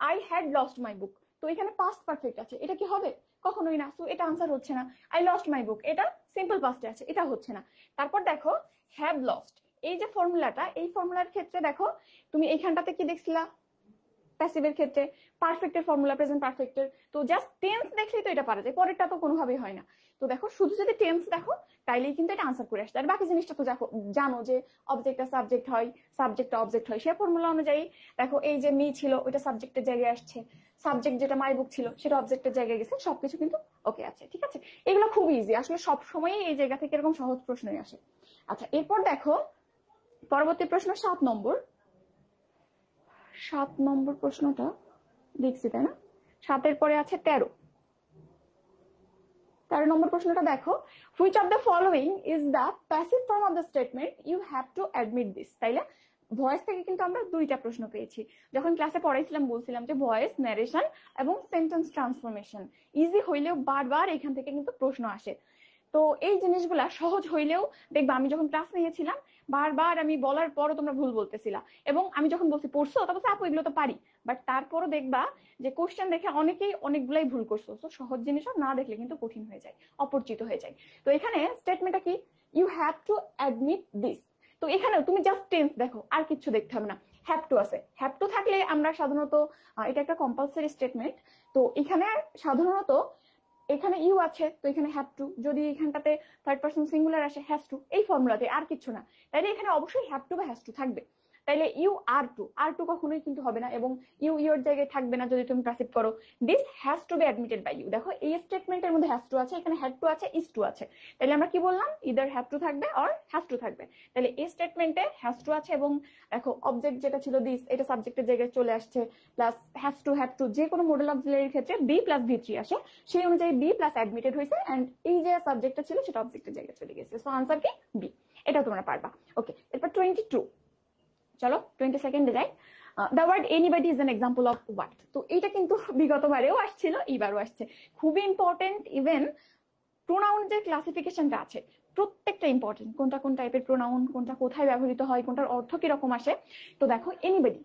আই হ্যাড লস্ট মাই বুক, তো এখানে পাস্ট পারফেক্ট আছে, এটা কি হবে? কখনোই না। তো এটা আনসার হচ্ছে না। আই লস্ট মাই বুক, এটা সিম্পল পাস্টে আছে, এটা হচ্ছে না। তারপর দেখো হ্যাভ লস্ট, এই যে ফর্মুলাটা, এই ফর্মুলার ক্ষেত্রে দেখো তুমি এইখানটাতে কি দেখছিলা? প্যাসিভের ক্ষেত্রে পারফেক্টের ফর্মুলা, প্রেজেন্ট পারফেক্টের। তো জাস্ট টেন্স দেখলেই তো এটা পারা যায়, পরেরটা তো কোনোভাবেই হয় না। তো দেখো শুধু যদি টেন্স দেখো তাইলেই কিন্তু এটা আনসার করে আসছে। আর বাকি জিনিসটা তো জানো যে অবজেক্টটা সাবজেক্ট হয়, সাবজেক্টটা অবজেক্ট হয়, সে ফর্মুলা অনুযায়ী দেখো এই যে মি ছিল ওইটা সাবজেক্টের জায়গায় আসছে, সাবজেক্ট যেটা মাই বুক ছিল সেটা অবজেক্টের জায়গায় গেছে, সবকিছু কিন্তু ওকে আছে। ঠিক আছে, এগুলো খুব ইজি, আসলে সব সময়ই এই জায়গা থেকে এরকম সহজ প্রশ্নই আসে। আচ্ছা এরপর দেখো পরবর্তী প্রশ্ন 7 নম্বর। 7 নম্বর প্রশ্নটা দেখছি তাই না? 7-এর পরে আছে 13। 13 নম্বর প্রশ্নটা দেখো, which of the following is the passive form of the statement you have to admit this? তাইলে ভয়েস থেকে কিন্তু আমরা দুইটা প্রশ্ন পেয়েছি। যখন ক্লাসে পড়াইছিলাম বলছিলাম যে ভয়েস, ন্যারেশন এবং সেন্টেন্স ট্রান্সফরমেশন ইজি হইলেও বারবার এখান থেকে কিন্তু প্রশ্ন আসে। তো এই জিনিসগুলা সহজ হইলেও দেখবা আমি যখন ক্লাস নিয়েছিলাম বারবার আমি বলার পরও তোমরা ভুল বলতেছিলা, এবং আমি যখন বলছি পড়ছো তখন আপু এগুলো তো পারি, বাট তারপরও দেখবা যে কোশ্চেন দেখে অনেকেই অনেকগুলাই ভুল করছো। তো সহজ জিনিসও না দেখলে কিন্তু কঠিন হয়ে যায়, অপরিচিত হয়ে যায়। তো এখানে স্টেটমেন্টটা কি? You have to admit this. তো এখানেও তুমি জাস্ট টেন্স দেখো, আর কিছু দেখতে হবে না। হ্যাভ টু আছে, হ্যাভ টু থাকলে আমরা সাধারণত এটা একটা কম্পালসারি স্টেটমেন্ট। তো এখানে সাধারণত এখানে ইউ আছে তো এখানে হ্যাভ টু, যদি এখানটাতে থার্ড পারসন সিঙ্গুলার আসে হ্যাজ টু, এই ফর্মুলাতে আর কিছু না। তাইলে এখানে অবশ্যই হ্যাভ টু বা হ্যাজ টু থাকবে। তাইলে ইউ আর টু কখনোই কিন্তু হবে না, এবং ইউ ইউর জায়গায় থাকবে না যদি তুমি প্যাসিভ করো। This has to be admitted by you. দেখো এই স্টেটমেন্টের মধ্যে হ্যাজ টু আছে, এখানে হ্যাড টু আছে, ইজ টু আছে। তাহলে আমরা কি বললাম? ইদার হ্যাভ টু থাকবে অর হ্যাজ টু থাকবে। তাহলে এই স্টেটমেন্টে হ্যাজ টু আছে, এবং দেখো অবজেক্ট যেটা ছিল দিস, এটা সাবজেক্টের জায়গায় চলে আসছে, প্লাস হ্যাজ টু যে কোনো মডেল অক্সিলারির ক্ষেত্রে বি প্লাস ভি3 আসে, সেই অনুযায়ী বি প্লাস অ্যাডমিটেড হয়েছে, এন্ড এই যে সাবজেক্টটা ছিল সেটা অবজেক্টের জায়গায় চলে গেছে। সো আনসার কি? বি। এটা তোমরা পারবা। ওকে, এরপর 22। চলো 22 যাই। The word anybody is an example of what. তো এটা কিন্তু বিগতবারেও আসছিল, এইবারও আসছে, খুবই ইম্পর্টেন্ট। ইভেন প্রোনাউন যে ক্লাসিফিকেশনটা আছে প্রত্যেকটা ইম্পর্টেন্ট, কোনটা কোন টাইপের প্রোনাউন, কোনটা কোথায় ব্যবহৃত হয়, কোনটার অর্থ কিরকম আসে। তো দেখো এনিবডি,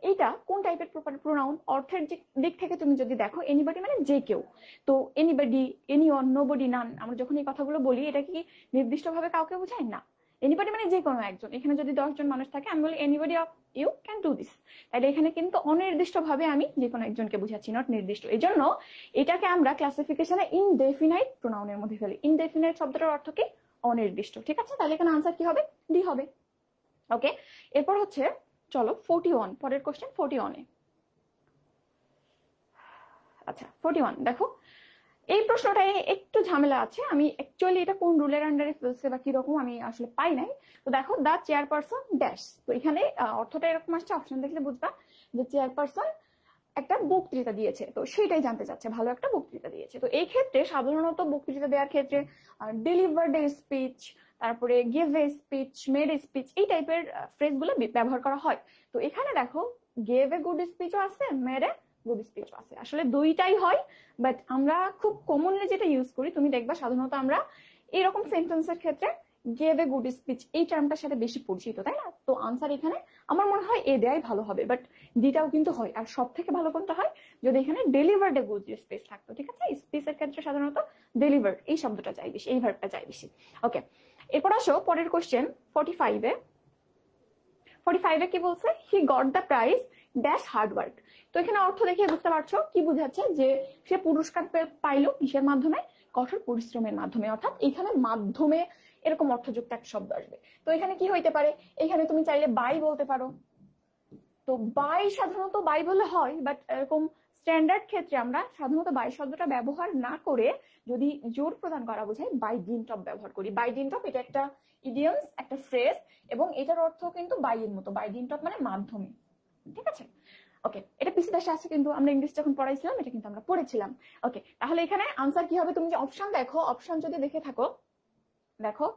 এইটা কোন টাইপের প্রোনাউন? অর্থের দিক থেকে তুমি যদি দেখো এনিবডি মানে যে কেউ। তো এনিবডি, এনিওয়ান, নোবডি, নান, আমরা যখন এই কথাগুলো বলি এটা কি নির্দিষ্টভাবে কাউকে বোঝায় না। এনিবডি মানে যে কোনো একজন। এখানে যদি 10 জন মানুষ থাকে আমি বলি anybody of you can do this, তাহলে এখানে কিন্তু অনির্দিষ্ট ভাবে আমি যে কোনো একজনকে বুঝাচ্ছি, নট নির্দিষ্ট। এই জন্য এটাকে আমরা ক্লাসিফিকেশনে ইনডেফিনাইট প্রোনাউনের মধ্যে ফেলি। ইনডেফিনাইট শব্দটার অর্থ কি? অনির্দিষ্ট। ঠিক আছে, তাহলে এখানে আনসার কি হবে? ডি হবে। ওকে, এরপর হচ্ছে চলো 41, পরের কোশ্চেন 41-এ। আচ্ছা 41 দেখো, এই প্রশ্নটাই একটু ঝামেলা আছে। আমি অ্যাকচুয়ালি এটা কোন রুলের আন্ডারে ফেলছে বা কিরকম আমি আসলে পাই নাই। তো দেখো দা চেয়ারপারসন ড্যাশ, তো এখানে অর্থটা এরকম আসছে, অপশন দেখলে বুঝবা যে চেয়ারপারসন একটা বক্তৃতা দিয়েছে, তো সেটাই জানতে চাচ্ছে, ভালো একটা বক্তৃতা দিয়েছে। তো এই ক্ষেত্রে সাধারণত বক্তৃতা দেওয়ার ক্ষেত্রে ডেলিভার্ড এ স্পিচ, তারপরে give a speech, made a speech, এই টাইপের ফ্রেজগুলো ব্যবহার করা হয়। তো এখানে দেখো গেভ এ গুড স্পিচও আছে, মেড এ গুড স্পিচও আছে, আসলে দুইটাই হয়। বাট আমরা খুব কমনলি যেটা ইউজ করি তুমি দেখবা সাধারণত আমরা এরকম সেন্টেন্সের ক্ষেত্রে গেভ এ গুড স্পিচ এই টার্মটার সাথে বেশি পরিচিত, তাই না? তো আনসার এখানে আমার মনে হয় এ দেয়াই ভালো হবে, বাট ডিটাও কিন্তু হয়। আর সব থেকে ভালো কোনটা হয়? যদি এখানে ডেলিভার্ড এ গুড স্পিচ থাকতো। ঠিক আছে, স্পিচের ক্ষেত্রে সাধারণত ডেলিভার্ড এই শব্দটা যায় বেশি, এই ভার্বটা যায় বেশি। ওকে, এরপর আসো পরের কোশ্চেন 45-এ। 45-এ কি বলছে? He got the prize dash hard work. তো এখানে অর্থ দেখে বুঝতে পারছো কি বুঝাচ্ছে, যে সে পুরস্কার পাইলো কিসের মাধ্যমে? কঠোর পরিশ্রমের মাধ্যমে। অর্থাৎ এখানে মাধ্যমে এরকম অর্থযুক্ত একটা শব্দ আসবে। তো এখানে কি হইতে পারে? এখানে তুমি চাইলে বাই বলতে পারো। তো বাই সাধারণত বাই বলে হয়, বাট এরকম স্ট্যান্ডার্ড ক্ষেত্রে আমরা সাধারণত বাই শব্দটা ব্যবহার না করে যদি জোর প্রদান করা বোঝায় বাই ডিন্ট অফ ব্যবহার করি। বাই ডিন্ট অফ এটা একটা ইডিয়মস, একটা ফ্রেজ, এবং এটার অর্থ কিন্তু বাই এর মতো। বাই ডিন্ট অফ মানে মাধ্যমে। ঠিক আছে, ওকে, এটা পিছনে দেশে আছে, কিন্তু আমরা ইংলিশ যখন পড়াইছিলাম এটা কিন্তু আমরা পড়েছিলাম। ওকে, তাহলে এখানে আনসার কি হবে? তুমি যে অপশন দেখো, অপশন যদি দেখে থাকো, দেখো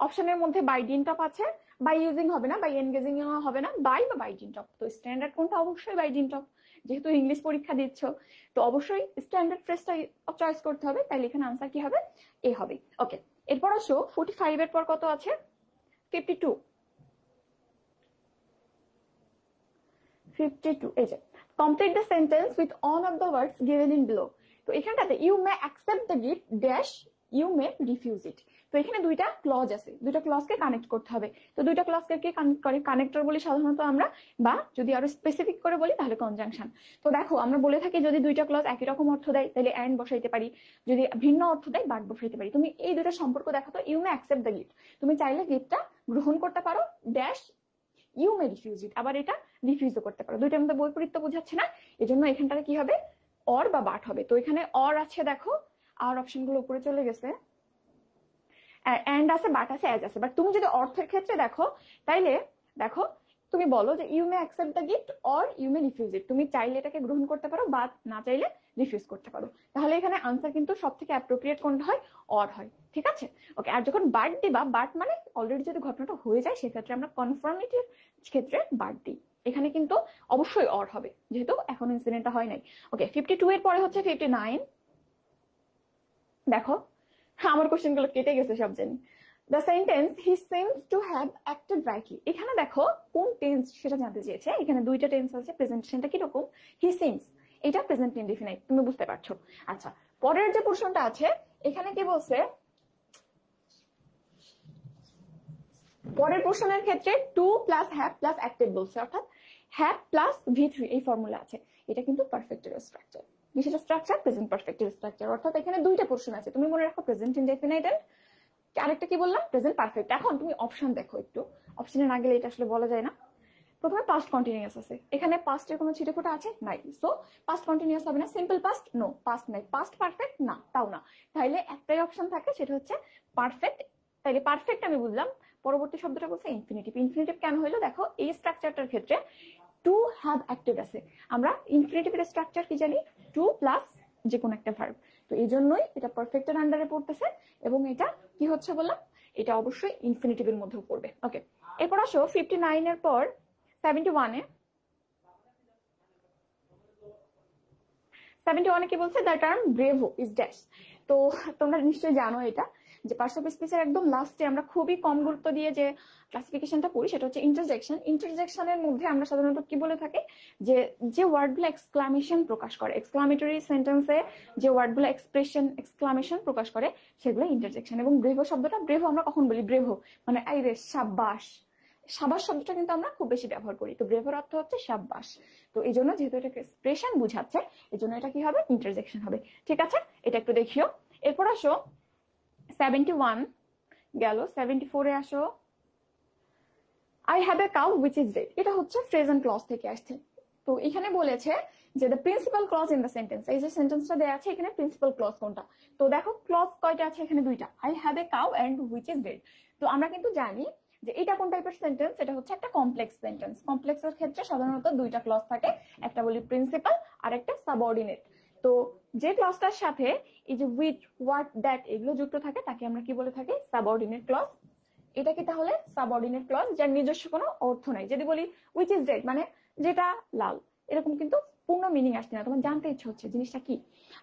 অপশনের মধ্যে বাই ডিন্ট অফ আছে, বাই ইউজিং হবে না, বাই এনগেজিং হবে না, বাই বা বাই ডিন্ট অফ। তো স্ট্যান্ডার্ড কোনটা? অবশ্যই বাই ডিন্ট অফ। যেহেতু ইংলিশ পরীক্ষা দিচ্ছ তো অবশ্যই স্ট্যান্ডার্ড ফ্রেজটা চয়েস করতে হবে। তাহলে এখানে আনসার কি হবে? এ হবে। ওকে, এরপর আসো 45 এর পর কত আছে? 52। এই যে complete the sentence with on of the words given in below. তো এখানটাতে you may accept the gift dash you may refuse it. তো এখানে দুইটা ক্লজ আছে, দুইটা ক্লজকে কানেক্ট করতে হবে। তো দুইটা ক্লজকে কি কানেক্ট করে? কানেক্টর বলি সাধারণত আমরা, বা যদি আরো স্পেসিফিক করে বলি তাহলে কনজাংশন। তো দেখো আমরা বলে থাকি যদি দুইটা ক্লজ একই রকম অর্থ দেয় তাহলে অ্যান্ড বসাইতে পারি, যদি ভিন্ন অর্থ দেয় বাট বসাইতে পারি। তুমি এই দুটো সম্পর্ক দেখো তো, you may accept the gift, তুমি চাইলে গিফটটা গ্রহণ করতে পারো, dash you may refuse it, আবার এটা রিফিউজও করতে পারো। দুইটার মধ্যে বৈপরীত্য বোঝাচ্ছে না, এজন্য এখানটাতে কি হবে? অর বা বাট হবে। তো এখানে অর আছে, দেখো আর অপশন গুলো উপরে চলে গেছে, এন্ড আছে, বাট আছে, অ্যাজ আছে। বাট তুমি যদি অর্থের ক্ষেত্রে দেখো তাইলে দেখো তুমি বলো যে you may accept the gift or you may refuse it, তুমি চাইলে এটাকে গ্রহণ করতে পারো বা না চাইলে রিফিউজ করতে পারো। তাহলে এখানে আনসার কিন্তু সব থেকে অ্যাপ্রোপ্রিয়েট কোনটা হয়? অর হয়, ঠিক আছে? ওকে, আর যখন বাট দিবা, বাট মানে অলরেডি যদি ঘটনাটা হয়ে যায় সেক্ষেত্রে আমরা কনফার্মিটির ক্ষেত্রে বাট দিই। এখানে কিন্তু অবশ্যই অর হবে যেহেতু এখন ইনসিডেন্টটা হয় নাই। ওকে, 52 এর পরে হচ্ছে 59। দেখো আমার কোশ্চেন গুলো কেটে গেছে সব জানি। The sentence he seems to have acted rightly, এখানে দেখো কোন টেন্স সেটা জানতে চেয়েছে। এখানে দুইটা টেন্স আছে, প্রেজেন্টেশনটা কিরকম? হি সিমস, এটা প্রেজেন্ট ইনডিফিনাইট, তুমি বুঝতে পারছো। আচ্ছা, পরের যে পোর্শনটা আছে এখানে কি বলছে? পরের পোর্শনের ক্ষেত্রে to plus have plus acted বলছে, অর্থাৎ হ্যাভ প্লাস V3 এই ফর্মুলা আছে। এটা কিন্তু পারফেক্টের স্ট্রাকচার, বিশেষ স্ট্রাকচার প্রেজেন্ট পারফেক্টের স্ট্রাকচার। অর্থাৎ এখানে দুইটা পোর্শন আছে, তুমি মনে রাখো প্রেজেন্ট ইনডেফিনাইট এন্ড আরেকটা কি বললাম? Present perfect. এখন তুমি অপশন দেখো, একটু অপশনে না গেলে এটা আসলে বলা যায় না। প্রথমে পাস্ট কন্টিনিউয়াস আছে, এখানে পাস্টের কোনো ছিটেফোঁটা আছে নাই, সো পাস্ট কন্টিনিউয়াস হবে না। সিম্পল পাস্ট নো, পাস্ট নাই। পাস্ট পারফেক্ট না, তাও না। তাহলে একটাই অপশন থাকে, সেটা হচ্ছে পারফেক্ট। তাইলে পারফেক্ট আমি বুঝলাম, পরবর্তী শব্দটা বলছে ইনফিনিটিভ। ইনফিনিটিভ কেন হইলো? দেখো এই স্ট্রাকচারটার ক্ষেত্রে টু হ্যাভ অ্যাক্টেড আছে, আমরা ইনফিনিটিভের স্ট্রাকচার কি জানি? টু প্লাস যে কোনো একটা ভার্ব। তো এই জন্যই এটা পারফেক্টের আন্ডারে পড়তেছে, এবং এটা কি হচ্ছে বললাম? এটা অবশ্যই ইনফিনিটিভের মধ্যেও পড়বে। ওকে, এরপর আসো 59 এর পর 71-এ। 71-এ কি বলছে? The term bravo is dash. তো তোমরা নিশ্চয়ই জানো এটা, যে পার্টস অফ স্পিচের একদম লাস্টে আমরা খুবই কম গুরুত্ব দিয়ে যে ক্লাসিফিকেশনটা পড়ি সেটা হচ্ছে ইন্টারজেকশন। ইন্টারজেকশনের মধ্যে আমরা সাধারণত কি বলে থাকি? যে যে ওয়ার্ডগুলো এক্সক্লামেশন প্রকাশ করে, এক্সক্লামেটরি সেন্টেন্সে যে ওয়ার্ডগুলো এক্সপ্রেশন এক্সক্লামেশন প্রকাশ করে সেগুলো ইন্টারজেকশন। এবং ব্রেভো শব্দটা, ব্রেভো আমরা কখন বলি? ব্রেভো মানে এই রে সাব্বাস, সাবাস শব্দটা কিন্তু আমরা খুব বেশি ব্যবহার করি। তো ব্রেভোর অর্থ হচ্ছে সাব্বাস। তো এই জন্য যেহেতু এটা এক্সপ্রেশন বুঝাচ্ছে, এই জন্য এটা কি হবে? ইন্টারজেকশন হবে। ঠিক আছে, এটা একটু দেখিও। এরপর আসো 71 গেল, 74-এ আসো। I have a cow which is red, এটা হচ্ছে প্রেজেন্ট ক্লজ থেকে আসছে। তো এখানে বলেছে যে the principal clause in the sentence, এই যে সেন্টেন্সটা দেওয়া আছে এখানে প্রিন্সিপাল ক্লজ কোনটা? তো দেখো ক্লজ কয়টা আছে? এখানে দুইটা, I have a cow and which is red. তো আমরা কিন্তু জানি যে এটা কোন টাইপের সেন্টেন্স? এটা হচ্ছে একটা কমপ্লেক্স সেন্টেন্স। কমপ্লেক্সের ক্ষেত্রে সাধারণত দুইটা ক্লজ থাকে, একটা বলি প্রিন্সিপাল আর একটা সাবঅর্ডিনেট। তো যে ক্লজটার সাথে এই যে উইথ, হোয়াট, দ্যাট এগুলো যুক্ত থাকে তাকে আমরা কি বলে থাকি? Subordinate clause. এটা কি তাহলে সাবঅর্ডিনেট ক্লজ যার নিজস্ব কোনো অর্থ নাই। যদি বলি উইচ ইজ রেড মানে যেটা লাল, এরকম কিন্তু পূর্ণ মিনিং আসছে না, তোমার জানতে ইচ্ছে হচ্ছে জিনিসটা কি।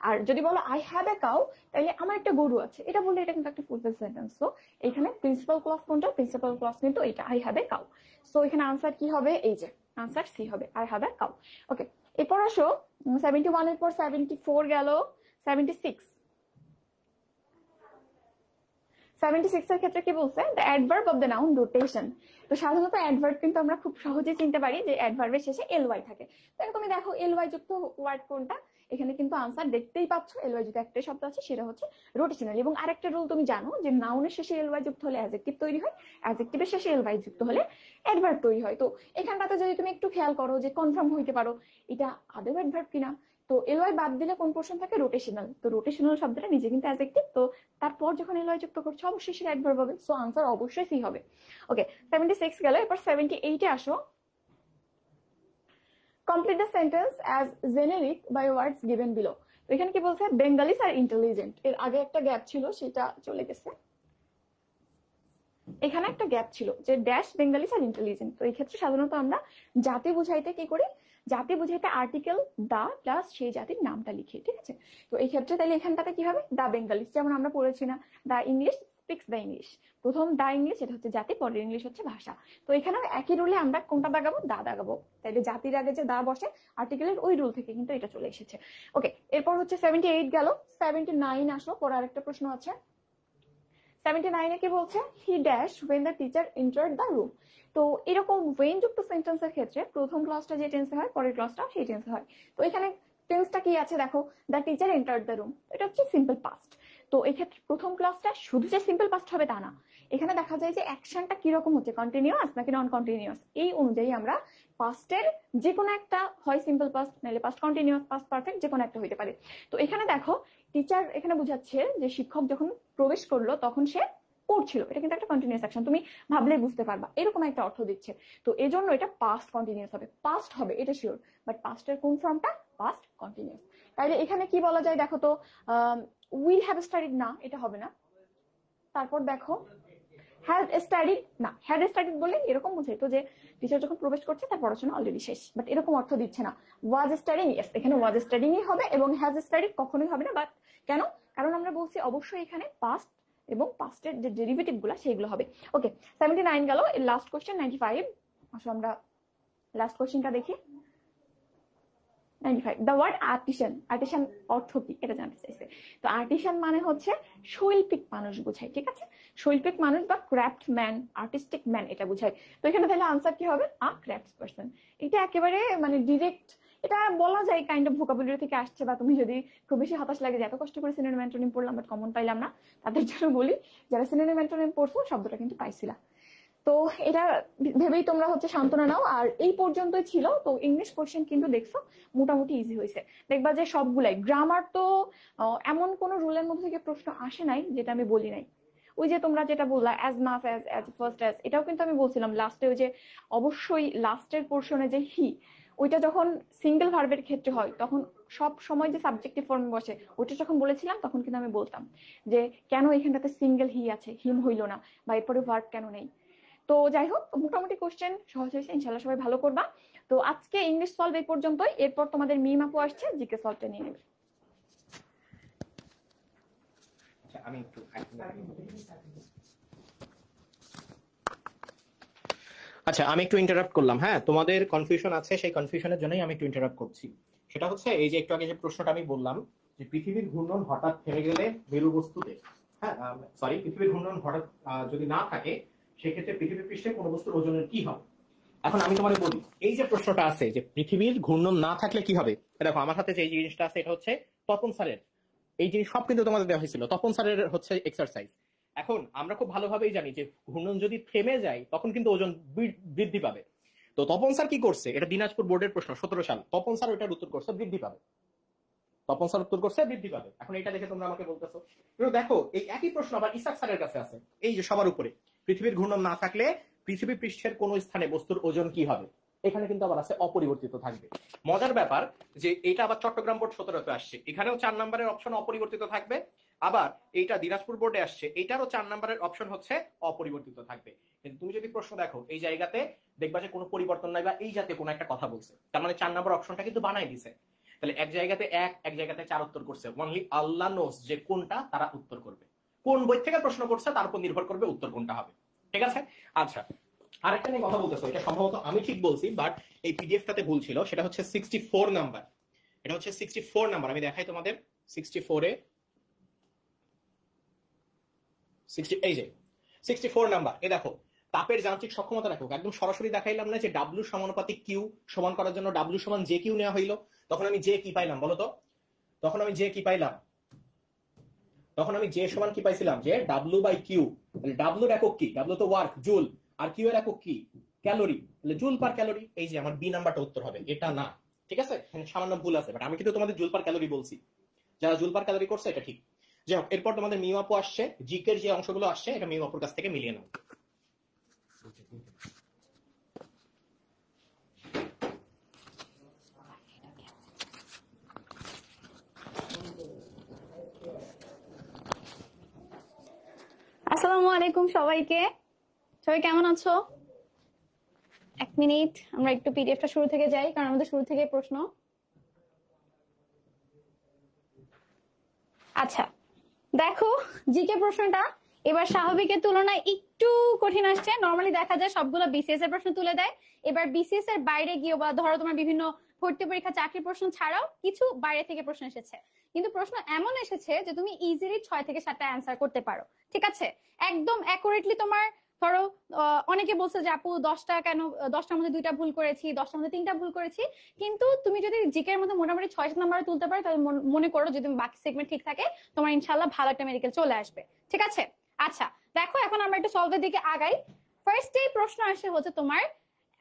আর যদি বলো আই হ্যাভ এ কাউ, তাহলে আমার একটা গরু আছে, এটা বললে এটা কিন্তু একটা ফুলফিল সেন্টেন্স। তো এখানে প্রিন্সিপাল ক্লজ কোনটা? প্রিন্সিপাল ক্লজ কিন্তু এটা, I have a cow. So এখানে আনসার কি হবে? এই যে আনসার সি হবে, আই হ্যাভ এ কাউ। ওকে, এরপর আসো 71 এর পর 74 গেল, 76। 76 এর ক্ষেত্রে কি বলছে? The adverb of the noun rotation. তো সাধারণত অ্যাডভার্ব কিন্তু আমরা খুব সহজেই চিনতে পারি যে অ্যাডভার্বের শেষে এলওয়াই থাকে। তাহলে তুমি দেখো এলওয়াই যুক্ত ওয়ার্ড কোনটা? এখানে কিন্তু আনসার দেখতেই পাচ্ছ, এলওয়াই যুক্ত একটা শব্দ আছে সেটা হচ্ছে রোটেশনাল। এবং আরেকটা রুল তুমি জানো যে নাউনের শেষে এলওয়াই যুক্ত হলে অ্যাডজেক্টিভ তৈরি হয়, অ্যাডজেক্টিভের শেষে এলওয়াই যুক্ত হলে অ্যাডভার্ব তৈরি হয়। তো এখানটাতে যদি তুমি একটু খেয়াল করো যে কনফার্ম হইতে পারো এটা আদৌ অ্যাডভার্ব কিনা। তো এলওয়াই বাদ দিলে কোন পোর্শন থাকে? রোটেশনাল। তো রোটেশনাল শব্দটা নিজে কিন্তু অ্যাডজেক্টিভ, তো তারপর যখন এলওয়াই যুক্ত করছো অবশ্যই সেটা অ্যাডভার্ব হবে। সো আনসার অবশ্যই সি হবে। ওকে, 76 গেল, এরপর 78-এ আসো। Complete the sentence as generic by words given below. তো এখানে কি বলছে? Bengalis are intelligent. এর আগে একটা গ্যাপ ছিল, সেটা চলে গেছে। এখানে একটা গ্যাপ ছিল যে ড্যাশ বেঙ্গলিস আর ইন্টেলিজেন্ট। তো এই ক্ষেত্রে সাধারণত আমরা জাতি বুঝাইতে কি করি? জাতি বুঝাইতে আর্টিকেল দা প্লাস সেই জাতির নামটা লিখি, ঠিক আছে? তো এই ক্ষেত্রে তাহলে এখানটাতে কি হবে? দা বেঙ্গলিস, যেমন আমরা পড়েছি না, the English speaks the English. প্রথম দা ইংলিশ, এটা হচ্ছে জাতি, পরের ইংলিশ হচ্ছে ভাষা। তো এখানেও একই রুলে আমরা কোনটা দাগাবো? দা দাগাবো। তাইলে জাতির আগে যে দা বসে আর্টিকেলের ওই রুল থেকে কিন্তু এটা চলে এসেছে। ওকে, এরপর হচ্ছে 78 গেল, 79 আসলো। পরে আরেকটা প্রশ্ন আছে 79-এ কি বলছে? He dash when the teacher entered the room. তো এরকম ওয়েন যুক্ত সেন্টেন্সের ক্ষেত্রে প্রথম ক্লজটা যে টেন্সে হয়, পরের ক্লজটা সেই টেন্সে হয়। তো এখানে টেন্সটা কি আছে দেখো, the teacher entered the room, এটা হচ্ছে সিম্পল পাস্ট। তো এই ক্ষেত্রে প্রথম ক্লজটা শুধু যে সিম্পল পাস্ট হবে তা না, এখানে দেখা যায় যে অ্যাকশনটা কিরকম হচ্ছে, কন্টিনিউয়াস নাকি নন কন্টিনিউয়াস, এই অনুযায়ী আমরা পাস্টের যে কোনো একটা হয় সিম্পল পাস্ট, নাহলে পাস্ট কন্টিনিউয়াস, পাস্ট পারফেক্ট, যে কোনো একটা হইতে পারে। তো এখানে দেখো টিচার এখানে বুঝাচ্ছে যে শিক্ষক যখন প্রবেশ করলো তখন সে পড়ছিল, এটা কিন্তু একটা কন্টিনিউয়াস অ্যাকশন, তুমি ভাবলেই বুঝতে পারবা, এরকম একটা অর্থ দিচ্ছে। তো এই জন্য এটা পাস্ট কন্টিনিউয়াস হবে, পাস্ট হবে এটা শিওর, বাট পাস্টের কোন ফর্মটা? Past continuous. তাইলে এখানে কি বলা যায় দেখো তো, উইল হ্যাভ স্টাডিড, না এটা হবে না। তারপর দেখো হ্যাড স্টাডিড, না হ্যাড স্টাডিড বলে এরকম বুঝাই তো যে টিচার যখন প্রবেশ করছে তার পড়াশোনা অলরেডি শেষ, বাট এরকম অর্থ দিচ্ছে না। ওয়াজ স্টাডিং, ইয়েস এখানে ওয়াজ স্টাডিংই হবে, এবং হ্যাজ স্টাডিড কখনোই হবে না। বাট কেন? কারণ আমরা বলছি অবশ্যই এখানে পাস্ট এবং পাস্টের যে ডেরিভেটিভ গুলা সেগুলো হবে। ওকে, 79 গেল। Last question 95। আসলে আমরা লাস্ট কোশ্চেনটা দেখি। 95, দ্য ওয়ার্ড আর্টিসান, আর্টিসান অর্থ কি এটা জানতে চাইছে। তো আর্টিসান মানে হচ্ছে শৈল্পিক মানুষ বোঝায়, ঠিক আছে? শৈল্পিক মানুষ বা ক্রাফট ম্যান, আর্টিস্টিক ম্যান এটা বোঝায়। তো এখানে তাহলে আনসার কি হবে? আ ক্রাফটস পারসন। এটা একেবারে মানে ডিরেক্ট, এটা বলা যায় কাইন্ড অফ ভোকাবুলারি থেকে আসছে। বা তুমি যদি খুব বেশি হতাশ লাগে যে এত কষ্ট করে সিনোনিম অ্যান্টোনিম পড়লাম বাট কমন পাইলাম না, তাদের জন্য বলি যারা সিনোনিম অ্যান্টোনিম পড়ছো শব্দটা কিন্তু পাইছিলা। তো এটা ভেবেই তোমরা হচ্ছে সান্ত্বনা নাও। আর এই পর্যন্তই ছিল। তো ইংলিশ কোশ্চেন কিন্তু দেখছো মোটামুটি ইজি হয়েছে, দেখবা যে সবগুলাই। গ্রামার তো এমন কোন রুলের মধ্যে থেকে প্রশ্ন আসে নাই যেটা আমি বলি নাই। ওই যে তোমরা যেটা বললা অ্যাজ মাফ অ্যাজ ফার্স্ট অ্যাজ, এটাও কিন্তু আমি বলছিলাম লাস্টে, ওই যে অবশ্যই লাস্টের পোর্শনে যে হি, ওইটা যখন সিঙ্গেল ভার্বের ক্ষেত্রে হয় তখন সব সময় যে সাবজেক্টিভ ফর্মে বসে, ওইটা যখন বলেছিলাম তখন কিন্তু আমি বলতাম যে কেন এখানটাতে সিঙ্গেল হি আছে, হিম হইলো না, বা এরপরে ভার্ব কেন নেই। তো যাই হোক, মোটামুটি কোশ্চেন সহজ হয়েছে, ইনশাল্লাহ সবাই ভালো করবা। তো আজকে ইংলিশ সলভ এই পর্যন্তই। এরপর তোমাদের মিম আপু আসছে, জিকে সলভটা নিয়ে নেবে। আমি একটু ইন্টারাপ্ট করলাম। হ্যাঁ, তোমাদের কনফিউশন আছে, সেই কনফিউশনের জন্যই আমি একটু ইন্টারাপ্ট করছি। সেটা হচ্ছে এই যে একটু আগে যে প্রশ্নটা আমি বললাম যে পৃথিবীর ঘূর্ণন হঠাৎ থেমে গেলে মেরু বস্তুতে, হ্যাঁ সরি, পৃথিবীর ঘূর্ণন হঠাৎ যদি না থাকে সেক্ষেত্রে পৃথিবীর পৃষ্ঠে কোনো বস্তুর ওজনের কি হবে। এখন আমি তোমাদের বলি, এই যে প্রশ্নটা আছে যে পৃথিবীর ঘূর্ণন না থাকলে কি হবে, দেখো আমার হাতে যে জিনিসটা আছে এটা হচ্ছে তপন স্যারের, এই জিনিস সব কিন্তু তোমাদের দেওয়া হয়েছিল, তপন স্যারের হচ্ছে এক্সারসাইজ। এখন আমরা খুব ভালোভাবেই জানি যে ঘূর্ণন যদি থেমে যায় তখন কিন্তু ওজন বৃদ্ধি পাবে। তো তপন স্যার কি করছে, এটা দিনাজপুর বোর্ডের প্রশ্ন 17 সাল, তপন স্যার ওইটার উত্তর করছে বৃদ্ধি পাবে। তপন স্যার উত্তর করছে বৃদ্ধি পাবে। এখন এটা দেখে তোমরা আমাকে বলতেছো, দেখো এই একই প্রশ্ন আবার ইসাক স্যারের কাছে আছে, এই যে সবার উপরে পৃথিবীর ঘূর্ণন না থাকলে পৃথিবী পৃষ্ঠের কোন স্থানে বস্তুর ওজন কি হবে, এখানে কিন্তু আবার আছে অপরিবর্তিত থাকবে। মজার ব্যাপার যে এটা আবার চট্টগ্রাম বোর্ড 17-তে আসছে, এখানেও 4 নম্বরের অপশন অপরিবর্তিত থাকবে। আবার এইটা দিনাজপুর বোর্ডে আসছে, এইটারও 4 নম্বরের অপশন হচ্ছে অপরিবর্তিত থাকবে। কিন্তু তুমি যদি প্রশ্ন দেখো এই জায়গাতে দেখবা যে কোনো পরিবর্তন নাই বা এই জাতীয় কোনো একটা কথা বলছে, তার মানে 4 নম্বর অপশনটা কিন্তু বানাই দিছে। তাহলে এক জায়গাতে এক জায়গাতে 4 উত্তর করছে, অনলি আল্লাহ নোস যে কোনটা তারা উত্তর করবে, কোন বই থেকে প্রশ্ন করছে তার উপর নির্ভর করবে উত্তর কোনটা হবে। ঠিক আছে? আচ্ছা, আরেকটা নিয়ে কথা বলতেছো, এটা সম্ভবত আমি ঠিক বলছি বাট এই পিডিএফটাতে ভুল ছিল, সেটা হচ্ছে 64 নাম্বার। এটা হচ্ছে 64 নাম্বার, আমি দেখাই তোমাদের। 64-এ এই যে 64 নাম্বার, এ দেখো তাপের যান্ত্রিক সক্ষমতা রাখো, একদম সরাসরি দেখাইলাম না যে ডাব্লিউ সমানুপাতিক কিউ সমান করার জন্য ডাব্লিউ সমান জে কিউ নেওয়া হইলো। তখন আমি জে কি পাইলাম বলো তো? তখন আমি জে কি পাইলাম? তখন আমি জে সমান কি পাইছিলাম? যে ডাব্লিউ বাই কিউ। ডাব্লিউর একক কি? ডাব্লিউ তো ওয়ার্ক, জুল, আর কিউ এর একক কি? ক্যালোরি, তাহলে জুল পার ক্যালোরি। এই যে আমার বি নাম্বারটা উত্তর হবে, এটা না। ঠিক আছে, সামান্য ভুল আছে বাট আমি কিন্তু তোমাদের জুল পার ক্যালোরি বলছি, যারা জুল পার ক্যালোরি করছে এটা ঠিক। যাই হোক, এরপর তোমাদের মিম আপু আসছে, জিকের যে অংশগুলো আসছে এটা মিম আপুর কাছ থেকে মিলিয়ে নাও। আসসালামু আলাইকুম সবাইকে, সবাই কেমন আছো? এক মিনিট, আমরা একটু পিডিএফটা শুরু থেকে যাই কারণ আমাদের শুরু থেকে প্রশ্ন। আচ্ছা দেখো, জিকে প্রশ্নটা এবার স্বাভাবিকের তুলনায় একটু কঠিন আসছে। নর্মালি দেখা যায় সবগুলো বিসিএস এর প্রশ্ন তুলে দেয়, এবার বিসিএস এর বাইরে গিয়ে বা ধরো তোমার বিভিন্ন ভর্তি পরীক্ষা চাকরির প্রশ্ন ছাড়াও কিছু বাইরে থেকে প্রশ্ন এসেছে, কিন্তু প্রশ্ন এমন এসেছে যে তুমি ইজিলি 6 থেকে 7টা অ্যান্সার করতে পারো। ঠিক আছে, একদম অ্যাকুরেটলি তোমার ধরো অনেকে বলছে যে আপু 10টা কেন, 10টার মধ্যে 2টা ভুল করেছি, 10টার মধ্যে 3টা ভুল করেছি, কিন্তু তুমি যদি জিকের মধ্যে মোটামুটি 6-7 নাম্বার তুলতে পারো তাহলে মনে করো যদি বাকি সেগমেন্ট ঠিক থাকে তোমার ইনশাআল্লাহ ভালো একটা মেডিকেল চলে আসবে। ঠিক আছে, আচ্ছা দেখো এখন আমরা একটু সলভের দিকে আগাই। ফার্স্টেই প্রশ্ন আসে হচ্ছে তোমার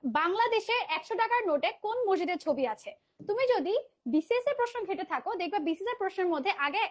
বাংলাদেশের 100 টাকার নোটে কোন মসজিদের ছবি আছে। তুমি যদি বিসিএস এর প্রশ্ন ঘেটে থাকো দেখবা বিসিএস এর প্রশ্নের মধ্যে আগে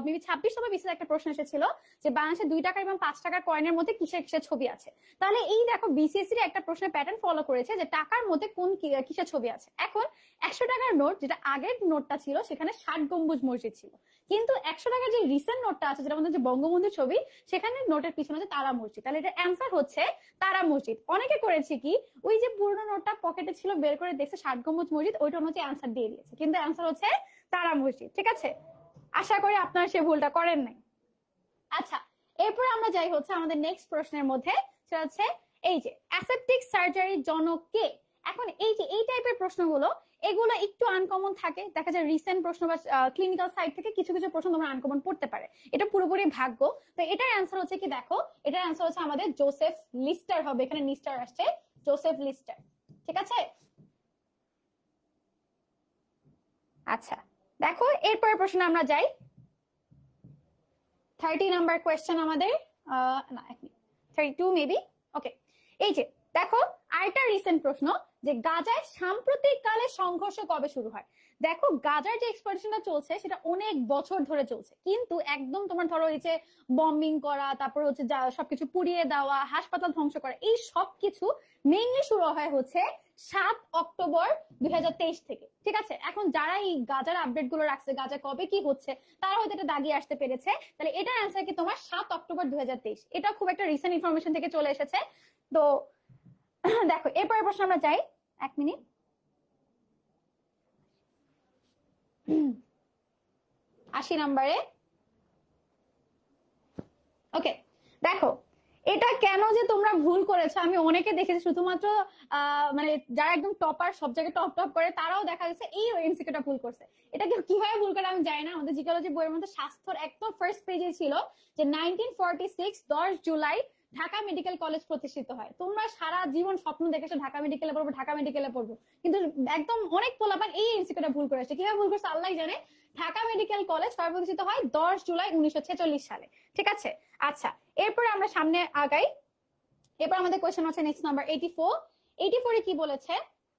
মেবি 26 সময় বিসিএস একটা প্রশ্ন এসেছিল যে বাংলাদেশে 2 টাকা এবং 5 টাকার কয়েনের মধ্যে কিসের কিসের ছবি আছে। তাহলে এই দেখো বিসিএস এর একটা প্রশ্নের প্যাটার্ন ফলো করেছে যে টাকার মধ্যে কোন কিসের ছবি আছে। এখন 100 টাকার নোট যেটা আগের নোটটা ছিল সেখানে 60 গম্বুজ মসজিদ ছিল, কিন্তু 100 টাকার যে রিসেন্ট নোটটা আছে যেটা মধ্যে যে বঙ্গবন্ধুর ছবি সেখানে নোটের পিছনে হচ্ছে তারা মসজিদ। তাহলে এটা অ্যান্সার হচ্ছে তারা মসজিদ। অনেকে করেছে কি ওই যে পুরনো নোটটা পকেটে ছিল বের করে দেখছে 60 গম্বুজ মসজিদ, ওইটা হচ্ছে অ্যান্সার দিয়ে দিয়েছে, কিন্তু অ্যান্সার হচ্ছে তারা মসজিদ। ঠিক আছে, আশা করি আপনারা সে ভুলটা করেন নাই। আচ্ছা এরপর আমরা যাই হচ্ছে আমাদের নেক্সট প্রশ্নের মধ্যে, সেটা হচ্ছে এই যে অ্যাসেপটিক সার্জারির জনক কে। এখন এই যে এই টাইপের প্রশ্নগুলো এগুলো একটু আনকমন থাকে, দেখা যায় রিসেন্ট প্রশ্ন বা ক্লিনিক্যাল সাইড থেকে কিছু কিছু প্রশ্ন তোমরা আনকমন পড়তে পারে, এটা পুরোপুরি ভাগ্য। তো এটার অ্যান্সার হচ্ছে কি দেখো, এটার অ্যান্সার হচ্ছে আমাদের জোসেফ লিস্টার হবে, এখানে লিস্টার আসছে, জোসেফ লিস্টার। ঠিক আছে, আচ্ছা দেখো এরপরের প্রশ্নে আমরা যাই। 30 নাম্বার কোয়েশ্চেন আমাদের, না 32 মেবি। ওকে, এই যে দেখো আরেকটা রিসেন্ট প্রশ্ন যে গাজায় সাম্প্রতিক কালে সংঘর্ষ কবে শুরু হয়। দেখো গাজার যে এক্সপ্লোশনটা চলছে সেটা অনেক বছর ধরে চলছে, কিন্তু একদম তোমার ধরো এই যে বম্বিং করা, তারপর হচ্ছে সবকিছু পুড়িয়ে দেওয়া, হাসপাতাল ধ্বংস করা, এই সবকিছু মেইনলি শুরু হয় হচ্ছে 7 অক্টোবর 2023 থেকে। ঠিক আছে, এখন যারা এই গাজার আপডেট গুলো রাখছে গাজা কবে কি হচ্ছে তারা হয়তো এটা দাগিয়ে আসতে পেরেছে, তাহলে এটার অ্যান্সার কি তোমার 7 অক্টোবর 2023। এটা খুব একটা রিসেন্ট ইনফরমেশন থেকে চলে এসেছে। তো দেখো এরপরের প্রশ্ন আমরা যাই, 1 মিনিট। আশি নাম্বারে, ওকে দেখো এটা কেন যে তোমরা ভুল করেছো আমি অনেকে দেখেছি, শুধুমাত্র মানে যারা একদম টপার সব জায়গায় টপ টপ করে তারাও দেখা গেছে এই এমসিকিউটা ভুল করছে। এটা কিভাবে ভুল করে আমি জানি না। আমাদের জিকোলজি বইয়ের মধ্যে স্বাস্থ্যর একদম ফার্স্ট পেজে ছিল যে 1946 10 জুলাই ঢাকা মেডিকেল কলেজ প্রতিষ্ঠিত হয়। তোমরা সারা জীবন স্বপ্ন দেখেছো ঢাকা মেডিকেলে পড়বো, ঢাকা মেডিকেলে পড়বো, কিন্তু একদম অনেক পোলাপান এই এমসিকিউটা ভুল করে আসছে। কিভাবে ভুল করছে আল্লাহ জানে। ঢাকা মেডিকেল কলেজ কবে প্রতিষ্ঠিত হয়? 10 জুলাই 1946 সালে। ঠিক আছে, আচ্ছা এরপরে আমরা সামনে আগাই। এরপর আমাদের কোয়েশ্চেন হচ্ছে নেক্সট নাম্বার 84। 84 এ কি বলেছে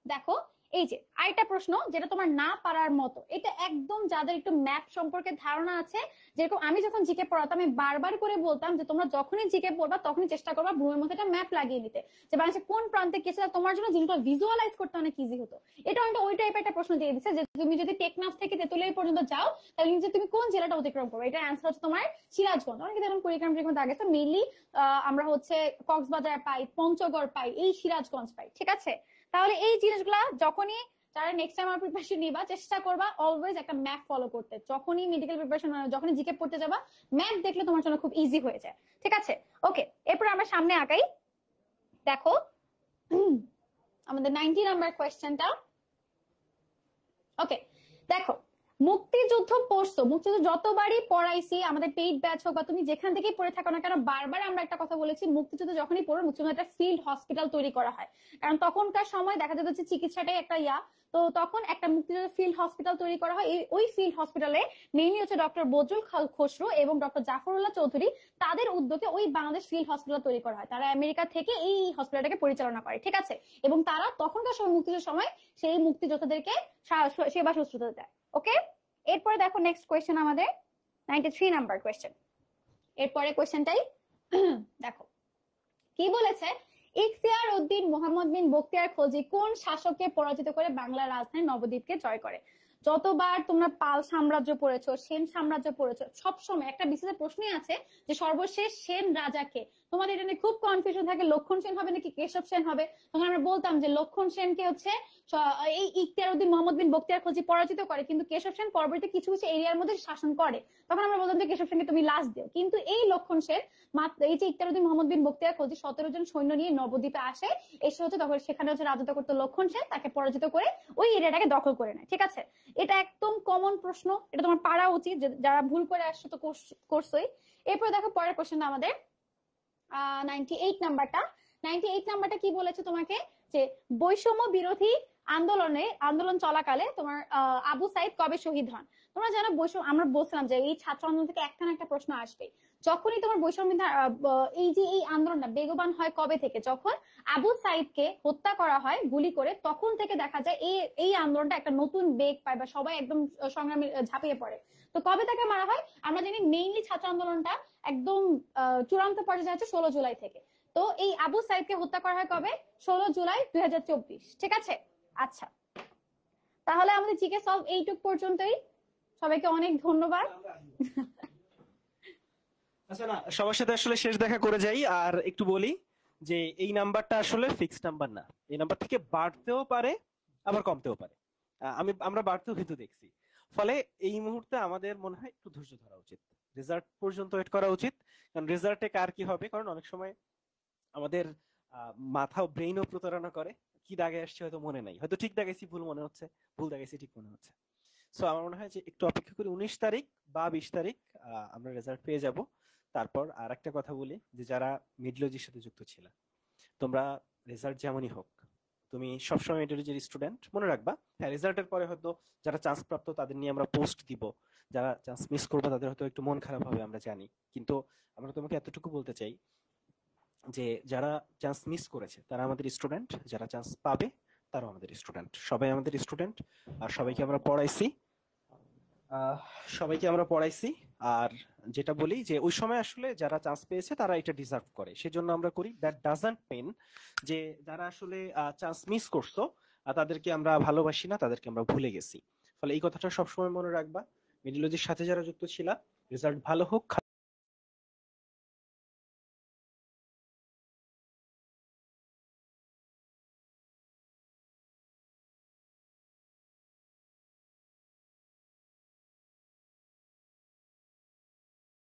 দেখো, এই যে আরেকটা প্রশ্ন যেটা তোমার না পারার মতো, এটা একদম যাদের একটু ম্যাপ সম্পর্কে ধারণা আছে, যেরকম আমি যখন জিকে পড়াতাম আমি বারবার করে বলতাম যে তোমরা যখনই জিকে পড়বা তখনই চেষ্টা করবা ব্লুমের মধ্যে একটা ম্যাপ লাগিয়ে নিতে, যে বাংলাদেশে কোন প্রান্তে কি আছে, তোমার জন্য জিনিসটা ভিজুয়ালাইজ করতে অনেক ইজি হতো। এটা অনেকটা ওই টাইপের একটা প্রশ্ন দিয়ে দিচ্ছে যে তুমি যদি টেকনাফ থেকে তেতুলিয়া পর্যন্ত যাও তাহলে নিচে তুমি কোন জেলাটা অতিক্রম করবে। এটা অ্যান্সার হচ্ছে তোমার সিরাজগঞ্জ। অনেকে যেমন কুড়িগ্রাম দাগ আছে, মেইনলি আমরা হচ্ছে কক্সবাজার পাই, পঞ্চগড় পাই, এই সিরাজগঞ্জ পাই। ঠিক আছে, তাহলে এই জিনিসগুলা যখনই যারা নেক্সট টাইম আমার প্রিপারেশন নিবা চেষ্টা করবা অলওয়েজ একটা ম্যাপ ফলো করতে। যখনই মেডিকেল প্রিপারেশন যখনই জিকে পড়তে যাবা ম্যাপ দেখলে তোমার জন্য খুব ইজি হয়ে যায়। ঠিক আছে, ওকে এরপর আমরা সামনে আগাই। দেখো আমাদের 90 নাম্বার কোয়েশ্চেনটা, ওকে দেখো মুক্তিযুদ্ধ পড়ছো, মুক্তিযুদ্ধ যতবারই পড়াইছি আমাদের পেইড ব্যাচ হোক বা তুমি যেখান থেকেই পড়ে থাকো না কেন, বারবার আমরা একটা কথা বলেছি মুক্তিযুদ্ধ যখনই পড়ো মুক্তিযুদ্ধ একটা ফিল্ড হসপিটাল তৈরি করা হয়, কারণ তখনকার সময় দেখা যেত যে চিকিৎসাটাই একটা তো তখন একটা মুক্তিযুদ্ধ ফিল্ড হসপিটাল তৈরি করা হয়। ওই ফিল্ড হসপিটালে মেইনলি হচ্ছে ডক্টর বজরুল খসরু এবং ডক্টর জাফরুল্লাহ চৌধুরী তাদের উদ্যোগে ওই বাংলাদেশ ফিল্ড হসপিটাল তৈরি করা হয়। তারা আমেরিকা থেকে এই হসপিটালটাকে পরিচালনা করে। ঠিক আছে, এবং তারা তখনকার সময় মুক্তিযুদ্ধের সময় সেই মুক্তিযোদ্ধাদেরকে সেবা শুশ্রূষা দেয়। ওকে, এরপরে দেখো নেক্সট কোয়েশ্চেন আমাদের 93 নাম্বার কোয়েশ্চেন। এরপরে কোয়েশ্চেনটাই দেখো কি বলেছে, ইখতিয়ার উদ্দিন মোহাম্মদ বিন বখতিয়ার খলজি কোন শাসককে পরাজিত করে বাংলার রাজধানী নবদ্বীপকে জয় করে। যতবার তোমরা পাল সাম্রাজ্য পড়েছো, সেন সাম্রাজ্য পড়েছো, সবসময় একটা বিশেষ প্রশ্নই আছে যে সর্বশেষ সেন রাজাকে। তোমাদের এটা নিয়ে খুব কনফিউশন থাকে, লক্ষণ সেন হবে নাকি কেশব সেন হবে। তখন আমরা বলতাম যে লক্ষণ সেনকে হচ্ছে এই ইখতিয়ারউদ্দিন মোহাম্মদ বিন বখতিয়ার খলজি পরাজিত করে, কিন্তু কেশব সেন পরবর্তী কিছু কিছু এরিয়ার মধ্যে শাসন করে। তখন আমরা বলতাম যে কেশব সেনকে তুমি লাস্ট দিও। কিন্তু এই লক্ষণ সেন এই যে ইখতিয়ারউদ্দিন মোহাম্মদ বিন বখতিয়ার খলজি 17 জন সৈন্য নিয়ে নবদ্বীপে আসে, এসে হচ্ছে তখন সেখানে হচ্ছে রাজত্ব করতো লক্ষণ সেন, তাকে পরাজিত করে ওই এরিয়াটাকে দখল করে নেয়। ঠিক আছে, এটা একদম কমন প্রশ্ন, এটা তোমার পারা উচিত, যারা ভুল করে আসছো তো করছোই। এরপর দেখো পরের কোশ্চেনটা আমাদের 98 নাম্বারটা। 98 নাম্বারটা কি বলেছে তোমাকে, যে বৈষম্য বিরোধী আন্দোলন চলাকালে তোমার আবু সাইদ কবে শহীদ হন। তোমরা জানো বৈষম্য, আমরা বলছিলাম যে এই ছাত্র আন্দোলন থেকে একটা না একটা প্রশ্ন আসবে। যখনই তোমার বৈষম্য এই যে এই আন্দোলনটা বেগবান হয় কবে থেকে, যখন আবু সাইদকে হত্যা করা হয় গুলি করে, তখন থেকে দেখা যায় এই আন্দোলনটা একটা নতুন বেগ পায় বা সবাই একদম সংগ্রামে ঝাঁপিয়ে পড়ে। তো কবে তাকে মারা হয় আমরা জানি, মেইনলি ছাত্র আন্দোলনটা একদম চূড়ান্ত পর্যায়ে যাচ্ছে 16 জুলাই থেকে। তো এই আবু সাইদকে হত্যা করা হয় কবে, 16 জুলাই 2024। ঠিক আছে, আচ্ছা তাহলে আমাদের জিকে সলভ এইটুক পর্যন্তই। সবাইকে অনেক ধন্যবাদ। আচ্ছা, না সবার সাথে আসলে শেষ দেখা করে যাই, আর একটু বলি যে এই নাম্বারটা আসলে ফিক্সড নাম্বার না, এই নাম্বার থেকে বাড়তেও পারে আবার কমতেও পারে। আমরা বাড়তেও কিন্তু দেখছি। ফলে এই মুহূর্তে আমাদের মনে হয় একটু ধৈর্য ধরা উচিত, রেজাল্ট পর্যন্ত ওয়েট করা উচিত। কারণ রেজাল্টে কার কি হবে, কারণ অনেক সময় আমাদের মাথা ব্রেইনও প্রতারণা করে, কি দাগে আসছে হয়তো মনে নাই, হয়তো ঠিক দাগেছি ভুল মনে হচ্ছে, ভুল দাগেছি ঠিক মনে হচ্ছে। সো আমার মনে হয় যে একটু অপেক্ষা করি, 19 তারিখ বা 20 তারিখ আমরা রেজাল্ট পেয়ে যাব। তারপর আর একটা কথা বলি, যে যারা মিডলজির সাথে যুক্ত ছিল, তোমরা রেজাল্ট যেমনই হোক, তুমি সবসময় মিডলজির স্টুডেন্ট মনে রাখবা। হ্যাঁ, রেজাল্টের পরে হয়তো যারা চান্স প্রাপ্ত তাদের নিয়ে আমরা পোস্ট দিব, যারা চান্স মিস করবে তাদের হয়তো একটু মন খারাপ হবে, আমরা জানি। কিন্তু আমরা তোমাকে এতটুকু বলতে চাই যে যারা চান্স মিস করেছে তারা আমাদের স্টুডেন্ট, যারা চান্স পাবে তারাও আমাদের স্টুডেন্ট, সবাই আমাদের স্টুডেন্ট। আর সবাইকে আমরা পড়াইছি। আর যেটা বলি যে ওই সময় আসলে যারা চান্স পেয়েছে তারা এটা ডিজার্ভ করে, সেজন্য আমরা করি। দ্যাট ডাজন্ট মিন যে যারা আসলে চান্স মিস করছো তাদেরকে আমরা ভালোবাসি না, তাদেরকে আমরা ভুলে গেছি। ফলে এই কথাটা সবসময় মনে রাখবা। মিডলজির সাথে যারা যুক্ত ছিলা, রেজাল্ট ভালো হোক